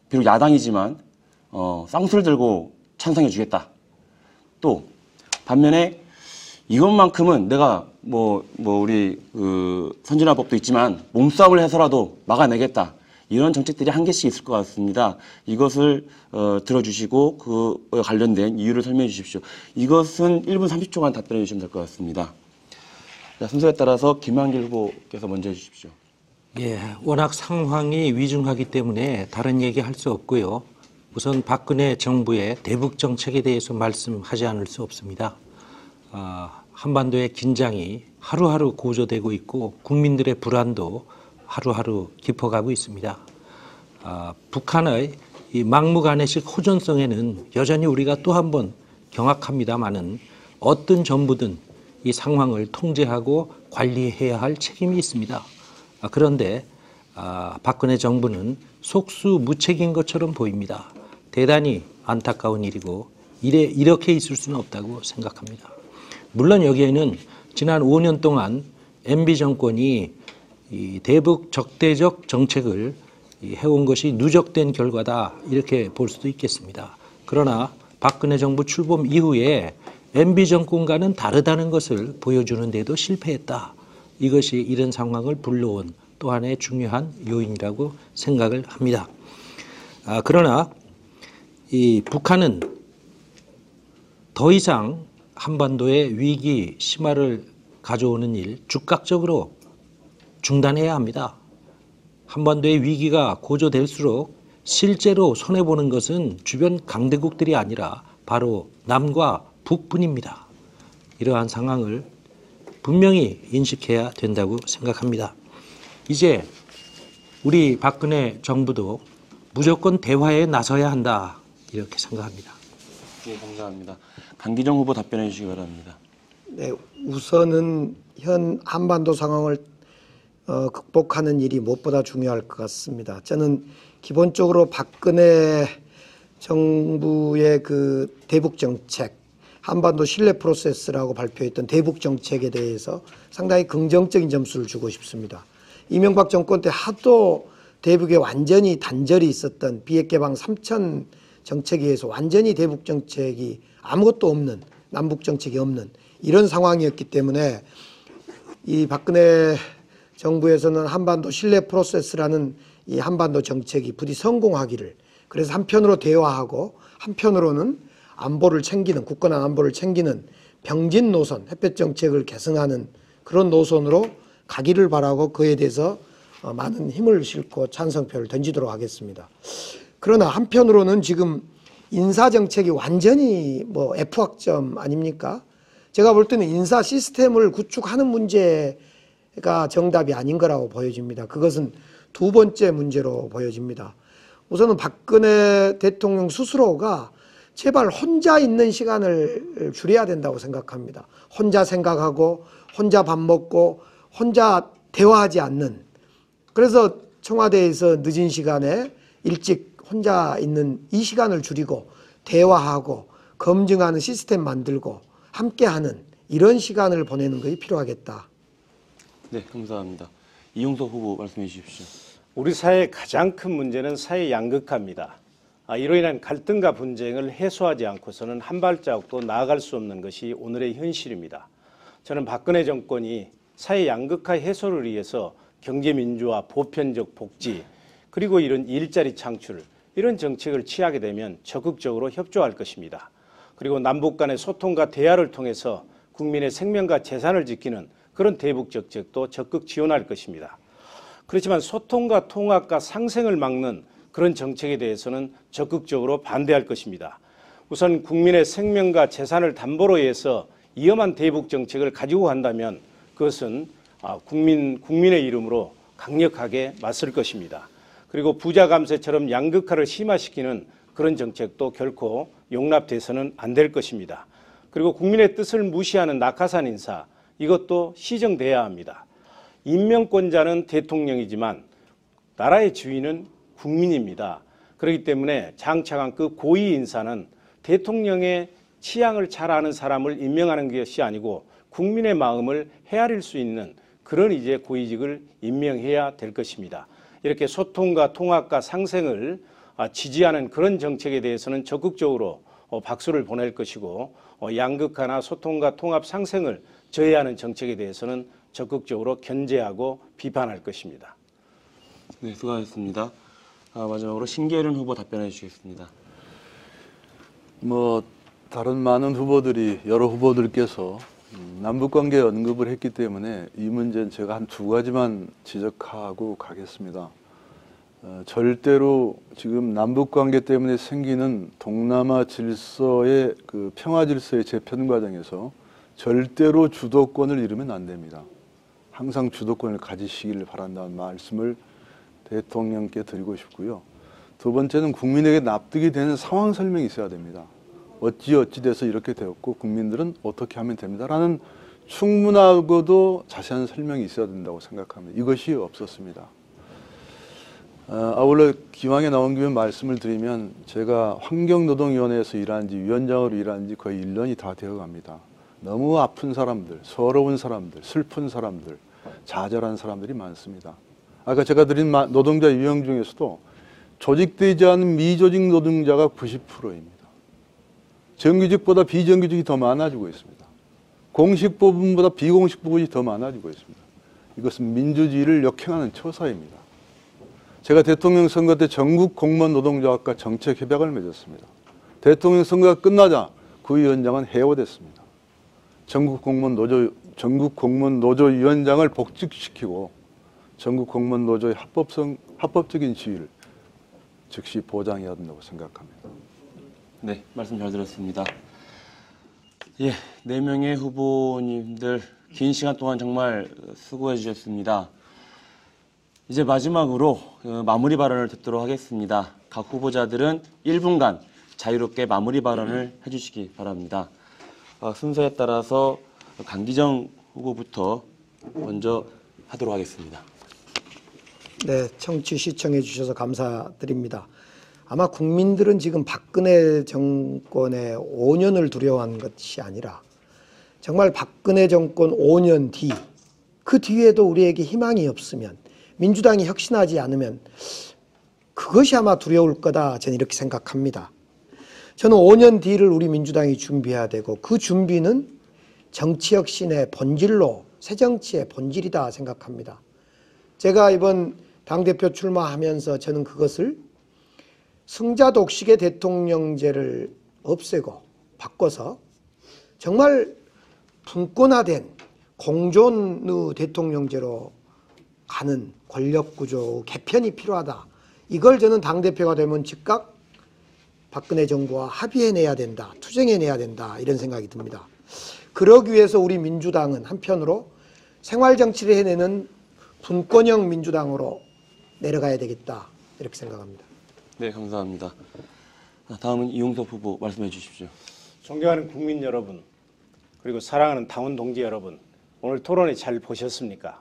비록 야당이지만 쌍수를 들고 찬성해 주겠다. 또 반면에 이것만큼은 내가 우리 선진화법도 있지만 몸싸움을 해서라도 막아내겠다. 이런 정책들이 한 개씩 있을 것 같습니다. 이것을 들어주시고 그 관련된 이유를 설명해 주십시오. 이것은 1분 30초간 답변해 주시면 될 것 같습니다. 자, 순서에 따라서 김한길 후보께서 먼저 해주십시오. 예, 워낙 상황이 위중하기 때문에 다른 얘기 할 수 없고요. 우선 박근혜 정부의 대북 정책에 대해서 말씀하지 않을 수 없습니다. 한반도의 긴장이 하루하루 고조되고 있고 국민들의 불안도 하루하루 깊어가고 있습니다. 북한의 이 막무가내식 호전성에는 여전히 우리가 또 한 번 경악합니다마는 어떤 정부든 이 상황을 통제하고 관리해야 할 책임이 있습니다. 그런데 박근혜 정부는 속수무책인 것처럼 보입니다. 대단히 안타까운 일이고 이렇게 있을 수는 없다고 생각합니다. 물론 여기에는 지난 5년 동안 MB 정권이 이 대북 적대적 정책을 해온 것이 누적된 결과다 이렇게 볼 수도 있겠습니다. 그러나 박근혜 정부 출범 이후에 MB 정권과는 다르다는 것을 보여주는 데도 실패했다. 이것이 이런 상황을 불러온 또 하나의 중요한 요인이라고 생각을 합니다. 그러나 이 북한은 더 이상 한반도의 위기 심화를 가져오는 일 즉각적으로 중단해야 합니다. 한반도의 위기가 고조될수록 실제로 손해보는 것은 주변 강대국들이 아니라 바로 남과 북뿐입니다. 이러한 상황을 분명히 인식해야 된다고 생각합니다. 이제 우리 박근혜 정부도 무조건 대화에 나서야 한다 이렇게 생각합니다. 네, 감사합니다. 강기정 후보 답변해 주시기 바랍니다. 네, 우선은 현 한반도 상황을 극복하는 일이 무엇보다 중요할 것 같습니다. 저는 기본적으로 박근혜 정부의 그 대북 정책, 한반도 신뢰 프로세스라고 발표했던 대북 정책에 대해서 상당히 긍정적인 점수를 주고 싶습니다. 이명박 정권 때 하도 대북에 완전히 단절이 있었던 비핵 개방 3천 정책에 의해서 완전히 대북 정책이 아무것도 없는, 남북 정책이 없는 이런 상황이었기 때문에 이 박근혜 정부에서는 한반도 신뢰 프로세스라는 이 한반도 정책이 부디 성공하기를, 그래서 한편으로 대화하고 한편으로는 안보를 챙기는, 굳건한 안보를 챙기는 병진 노선, 햇볕 정책을 계승하는 그런 노선으로 가기를 바라고 그에 대해서 많은 힘을 싣고 찬성표를 던지도록 하겠습니다. 그러나 한편으로는 지금 인사 정책이 완전히 뭐 F학점 아닙니까? 제가 볼 때는 인사 시스템을 구축하는 문제가 정답이 아닌 거라고 보여집니다. 그것은 두 번째 문제로 보여집니다. 우선은 박근혜 대통령 스스로가 제발 혼자 있는 시간을 줄여야 된다고 생각합니다. 혼자 생각하고 혼자 밥 먹고 혼자 대화하지 않는, 그래서 청와대에서 늦은 시간에 일찍 혼자 있는 이 시간을 줄이고 대화하고 검증하는 시스템 만들고 함께하는 이런 시간을 보내는 것이 필요하겠다. 네, 감사합니다. 이용석 후보 말씀해 주십시오. 우리 사회의 가장 큰 문제는 사회 양극화입니다. 이로 인한 갈등과 분쟁을 해소하지 않고서는 한 발자국도 나아갈 수 없는 것이 오늘의 현실입니다. 저는 박근혜 정권이 사회 양극화 해소를 위해서 경제민주화, 보편적 복지, 그리고 이런 일자리 창출, 이런 정책을 취하게 되면 적극적으로 협조할 것입니다. 그리고 남북 간의 소통과 대화를 통해서 국민의 생명과 재산을 지키는 그런 대북 정책도 적극 지원할 것입니다. 그렇지만 소통과 통합과 상생을 막는 그런 정책에 대해서는 적극적으로 반대할 것입니다. 우선 국민의 생명과 재산을 담보로 해서 위험한 대북 정책을 가지고 간다면 그것은 국민의 이름으로 강력하게 맞설 것입니다. 그리고 부자 감세처럼 양극화를 심화시키는 그런 정책도 결코 용납돼서는 안 될 것입니다. 그리고 국민의 뜻을 무시하는 낙하산 인사, 이것도 시정돼야 합니다. 임명권자는 대통령이지만 나라의 주인은 국민입니다. 그렇기 때문에 장차관급 고위 인사는 대통령의 취향을 잘 아는 사람을 임명하는 것이 아니고 국민의 마음을 헤아릴 수 있는 그런 이제 고위직을 임명해야 될 것입니다. 이렇게 소통과 통합과 상생을 지지하는 그런 정책에 대해서는 적극적으로 박수를 보낼 것이고, 양극화나 소통과 통합 상생을 저해하는 정책에 대해서는 적극적으로 견제하고 비판할 것입니다. 네, 수고하셨습니다. 마지막으로 신계륜 후보 답변해 주시겠습니다. 뭐 다른 많은 후보들이, 여러 후보들께서 남북관계 언급을 했기 때문에 이 문제는 제가 한 두 가지만 지적하고 가겠습니다. 절대로 지금 남북관계 때문에 생기는 동남아 질서의 그 평화 질서의 재편 과정에서 절대로 주도권을 잃으면 안 됩니다. 항상 주도권을 가지시기를 바란다는 말씀을 대통령께 드리고 싶고요. 두 번째는 국민에게 납득이 되는 상황 설명이 있어야 됩니다. 어찌 돼서 이렇게 되었고 국민들은 어떻게 하면 됩니다라는 충분하고도 자세한 설명이 있어야 된다고 생각합니다. 이것이 없었습니다. 아울러 기왕에 나온 김에 말씀을 드리면 제가 환경노동위원회에서 일한 지, 위원장으로 일한 지 거의 1년이 다 되어 갑니다. 너무 아픈 사람들, 서러운 사람들, 슬픈 사람들, 좌절한 사람들이 많습니다. 아까 제가 드린 노동자 유형 중에서도 조직되지 않은 미조직 노동자가 90%입니다. 정규직보다 비정규직이 더 많아지고 있습니다. 공식 부분보다 비공식 부분이 더 많아지고 있습니다. 이것은 민주주의를 역행하는 처사입니다. 제가 대통령 선거 때 전국 공무원 노동조합과 정책 협약을 맺었습니다. 대통령 선거가 끝나자 그 위원장은 해고됐습니다. 전국 공무원 노조위원장을 복직시키고 전국 공무원 노조의 합법적인 지위를 즉시 보장해야 된다고 생각합니다. 네, 말씀 잘 들었습니다. 예, 4명의 후보님들 긴 시간 동안 정말 수고해 주셨습니다. 이제 마지막으로 마무리 발언을 듣도록 하겠습니다. 각 후보자들은 1분간 자유롭게 마무리 발언을 해주시기 바랍니다. 순서에 따라서 강기정 후보부터 먼저 하도록 하겠습니다. 네, 청취 시청해 주셔서 감사드립니다. 아마 국민들은 지금 박근혜 정권의 5년을 두려워한 것이 아니라 정말 박근혜 정권 5년 뒤, 그 뒤에도 우리에게 희망이 없으면, 민주당이 혁신하지 않으면 그것이 아마 두려울 거다, 저는 이렇게 생각합니다. 저는 5년 뒤를 우리 민주당이 준비해야 되고, 그 준비는 정치혁신의 본질로, 새정치의 본질이다 생각합니다. 제가 이번 당대표 출마하면서 저는 그것을 승자 독식의 대통령제를 없애고 바꿔서 정말 분권화된 공존의 대통령제로 가는 권력구조 개편이 필요하다. 이걸 저는 당대표가 되면 즉각 박근혜 정부와 합의해내야 된다, 투쟁해내야 된다, 이런 생각이 듭니다. 그러기 위해서 우리 민주당은 한편으로 생활정치를 해내는 분권형 민주당으로 내려가야 되겠다, 이렇게 생각합니다. 네, 감사합니다. 다음은 이용섭 후보 말씀해 주십시오. 존경하는 국민 여러분, 그리고 사랑하는 당원 동지 여러분, 오늘 토론회 잘 보셨습니까?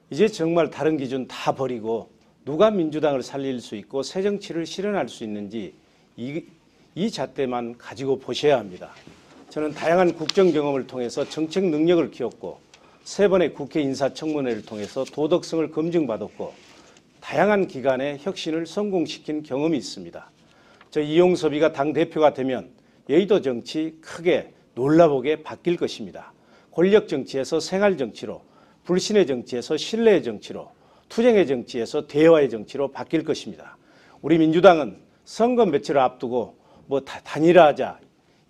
이제 정말 다른 기준 다 버리고 누가 민주당을 살릴 수 있고 새 정치를 실현할 수 있는지 이 잣대만 가지고 보셔야 합니다. 저는 다양한 국정 경험을 통해서 정책 능력을 키웠고 3번의 국회 인사청문회를 통해서 도덕성을 검증받았고 다양한 기관의 혁신을 성공시킨 경험이 있습니다. 저 이용섭이가 당대표가 되면 여의도 정치 크게 놀라보게 바뀔 것입니다. 권력 정치에서 생활 정치로, 불신의 정치에서 신뢰의 정치로, 투쟁의 정치에서 대화의 정치로 바뀔 것입니다. 우리 민주당은 선거 며칠을 앞두고 뭐 단일화하자,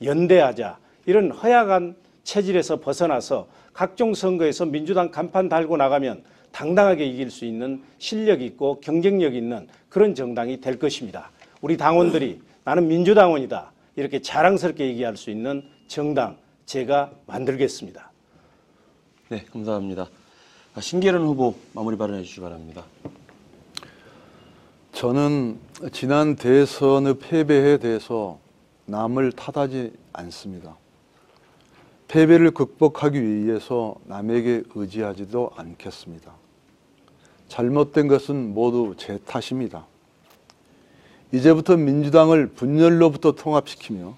연대하자 이런 허약한 체질에서 벗어나서 각종 선거에서 민주당 간판 달고 나가면 당당하게 이길 수 있는 실력 있고 경쟁력 있는 그런 정당이 될 것입니다. 우리 당원들이 나는 민주당원이다 이렇게 자랑스럽게 얘기할 수 있는 정당 제가 만들겠습니다. 네, 감사합니다. 신계련 후보 마무리 발언해 주시기 바랍니다. 저는 지난 대선의 패배에 대해서 남을 탓하지 않습니다. 패배를 극복하기 위해서 남에게 의지하지도 않겠습니다. 잘못된 것은 모두 제 탓입니다. 이제부터 민주당을 분열로부터 통합시키며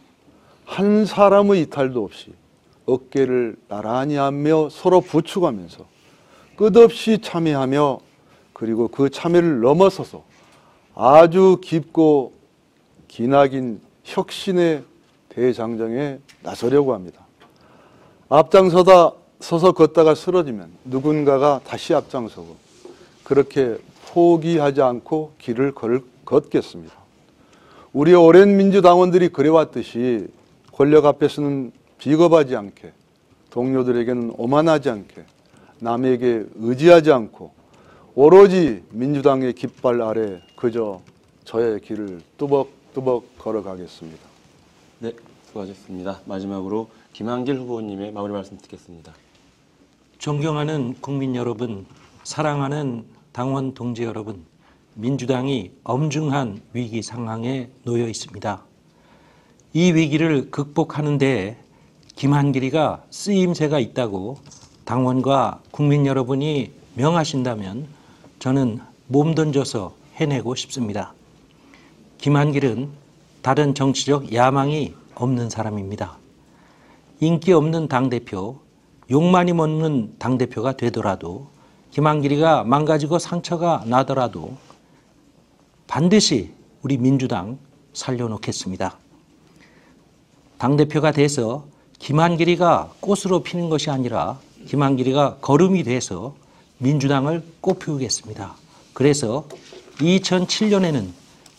한 사람의 이탈도 없이 어깨를 나란히 하며 서로 부추가면서 끝없이 참여하며 그리고 그 참여를 넘어서서 아주 깊고 기나긴 혁신의 대장정에 나서려고 합니다. 앞장서서 걷다가 쓰러지면 누군가가 다시 앞장서고 그렇게 포기하지 않고 길을 걷겠습니다. 우리 오랜 민주당원들이 그래왔듯이 권력 앞에서는 비겁하지 않게, 동료들에게는 오만하지 않게, 남에게 의지하지 않고 오로지 민주당의 깃발 아래 그저 저의 길을 뚜벅뚜벅 걸어가겠습니다. 네, 수고하셨습니다. 마지막으로 김한길 후보님의 마무리 말씀 듣겠습니다. 존경하는 국민 여러분, 사랑하는 당원 동지 여러분, 민주당이 엄중한 위기 상황에 놓여 있습니다. 이 위기를 극복하는 데 김한길이가 쓰임새가 있다고 당원과 국민 여러분이 명하신다면 저는 몸 던져서 해내고 싶습니다. 김한길은 다른 정치적 야망이 없는 사람입니다. 인기 없는 당대표, 욕 많이 먹는 당대표가 되더라도 김한길이가 망가지고 상처가 나더라도 반드시 우리 민주당 살려놓겠습니다. 당대표가 돼서 김한길이가 꽃으로 피는 것이 아니라 김한길이가 거름이 돼서 민주당을 꽃피우겠습니다. 그래서 2007년에는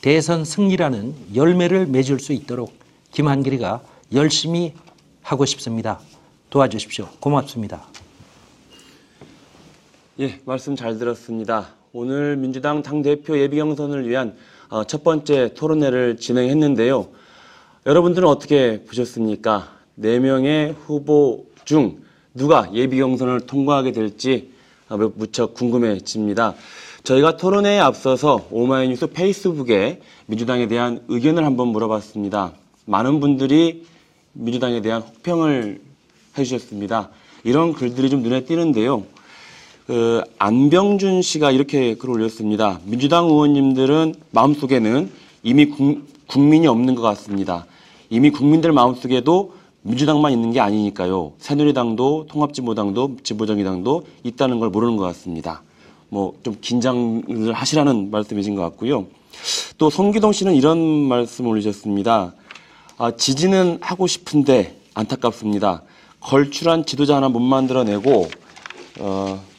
대선 승리라는 열매를 맺을 수 있도록 김한길이가 열심히 하고 싶습니다. 도와주십시오. 고맙습니다. 예, 말씀 잘 들었습니다. 오늘 민주당 당대표 예비경선을 위한 첫 번째 토론회를 진행했는데요. 여러분들은 어떻게 보셨습니까? 4명의 후보 중 누가 예비경선을 통과하게 될지 무척 궁금해집니다. 저희가 토론회에 앞서서 오마이뉴스 페이스북에 민주당에 대한 의견을 한번 물어봤습니다. 많은 분들이 민주당에 대한 혹평을 해주셨습니다. 이런 글들이 좀 눈에 띄는데요. 안병준 씨가 이렇게 글을 올렸습니다. 민주당 의원님들은 마음속에는 이미 국민이 없는 것 같습니다. 이미 국민들 마음속에도 민주당만 있는 게 아니니까요. 새누리당도 통합진보당도 진보정의당도 있다는 걸 모르는 것 같습니다. 뭐 좀 긴장을 하시라는 말씀이신 것 같고요. 또 송기동 씨는 이런 말씀을 올리셨습니다. 지지는 하고 싶은데 안타깝습니다. 걸출한 지도자 하나 못 만들어내고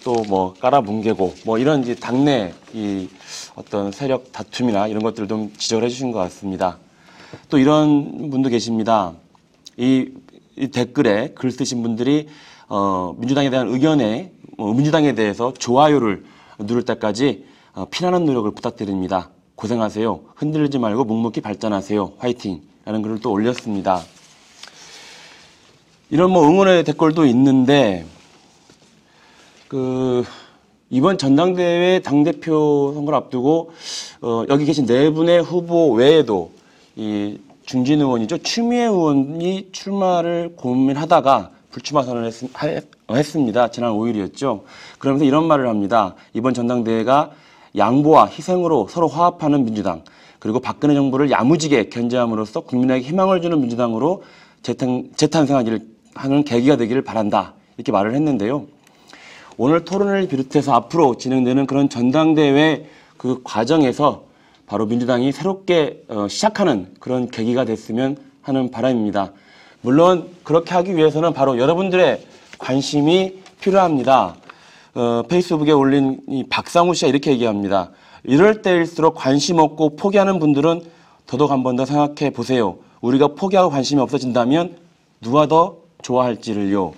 또 뭐 깔아뭉개고 뭐 이런 이제 당내 이 어떤 세력 다툼이나 이런 것들을 좀 지적을 해주신 것 같습니다. 또 이런 분도 계십니다. 이 댓글에 글 쓰신 분들이 민주당에 대한 의견에 민주당에 대해서 좋아요를 누를 때까지 피나는 노력을 부탁드립니다. 고생하세요. 흔들리지 말고 묵묵히 발전하세요. 화이팅! 라는 글을 또 올렸습니다. 이런 뭐 응원의 댓글도 있는데 이번 전당대회 당대표 선거를 앞두고 여기 계신 네 분의 후보 외에도 이 중진 의원이죠. 추미애 의원이 출마를 고민하다가 불출마 선언을 했습니다. 지난 5일이었죠. 그러면서 이런 말을 합니다. 이번 전당대회가 양보와 희생으로 서로 화합하는 민주당, 그리고 박근혜 정부를 야무지게 견제함으로써 국민에게 희망을 주는 민주당으로 재탄생하는 계기가 되기를 바란다. 이렇게 말을 했는데요. 오늘 토론을 비롯해서 앞으로 진행되는 그런 전당대회 그 과정에서 바로 민주당이 새롭게 시작하는 그런 계기가 됐으면 하는 바람입니다. 물론 그렇게 하기 위해서는 바로 여러분들의 관심이 필요합니다. 페이스북에 올린 이 박상우 씨가 이렇게 얘기합니다. 이럴 때일수록 관심 없고 포기하는 분들은 더더욱 한 번 더 생각해 보세요. 우리가 포기하고 관심이 없어진다면 누가 더 좋아할지를요.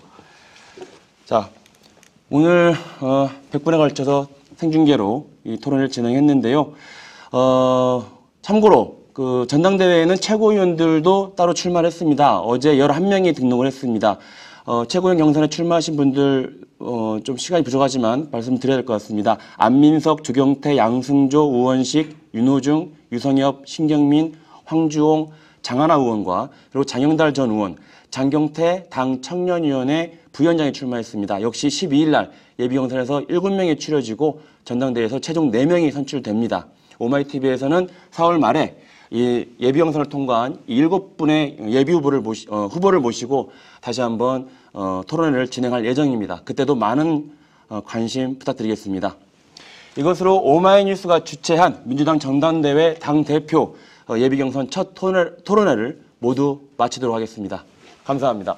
자, 오늘 100분에 걸쳐서 생중계로 이 토론을 진행했는데요. 참고로 그 전당대회에는 최고위원들도 따로 출마를 했습니다. 어제 11명이 등록을 했습니다. 최고위원 경선에 출마하신 분들 좀 시간이 부족하지만 말씀드려야 될 것 같습니다. 안민석, 조경태, 양승조, 우원식, 윤호중, 유성엽, 신경민, 황주홍, 장하나 의원과 그리고 장영달 전 의원, 장경태 당 청년위원회 부위원장이 출마했습니다. 역시 12일 날 예비경선에서 7명이 추려지고 전당대회에서 최종 4명이 선출됩니다. 오마이TV에서는 4월 말에 이 예비경선을 통과한 7분의 예비 후보를 모시고 다시 한번 토론회를 진행할 예정입니다. 그때도 많은 관심 부탁드리겠습니다. 이것으로 오마이뉴스가 주최한 민주당 전당대회 당대표 예비경선 첫 토론회를 모두 마치도록 하겠습니다. 감사합니다.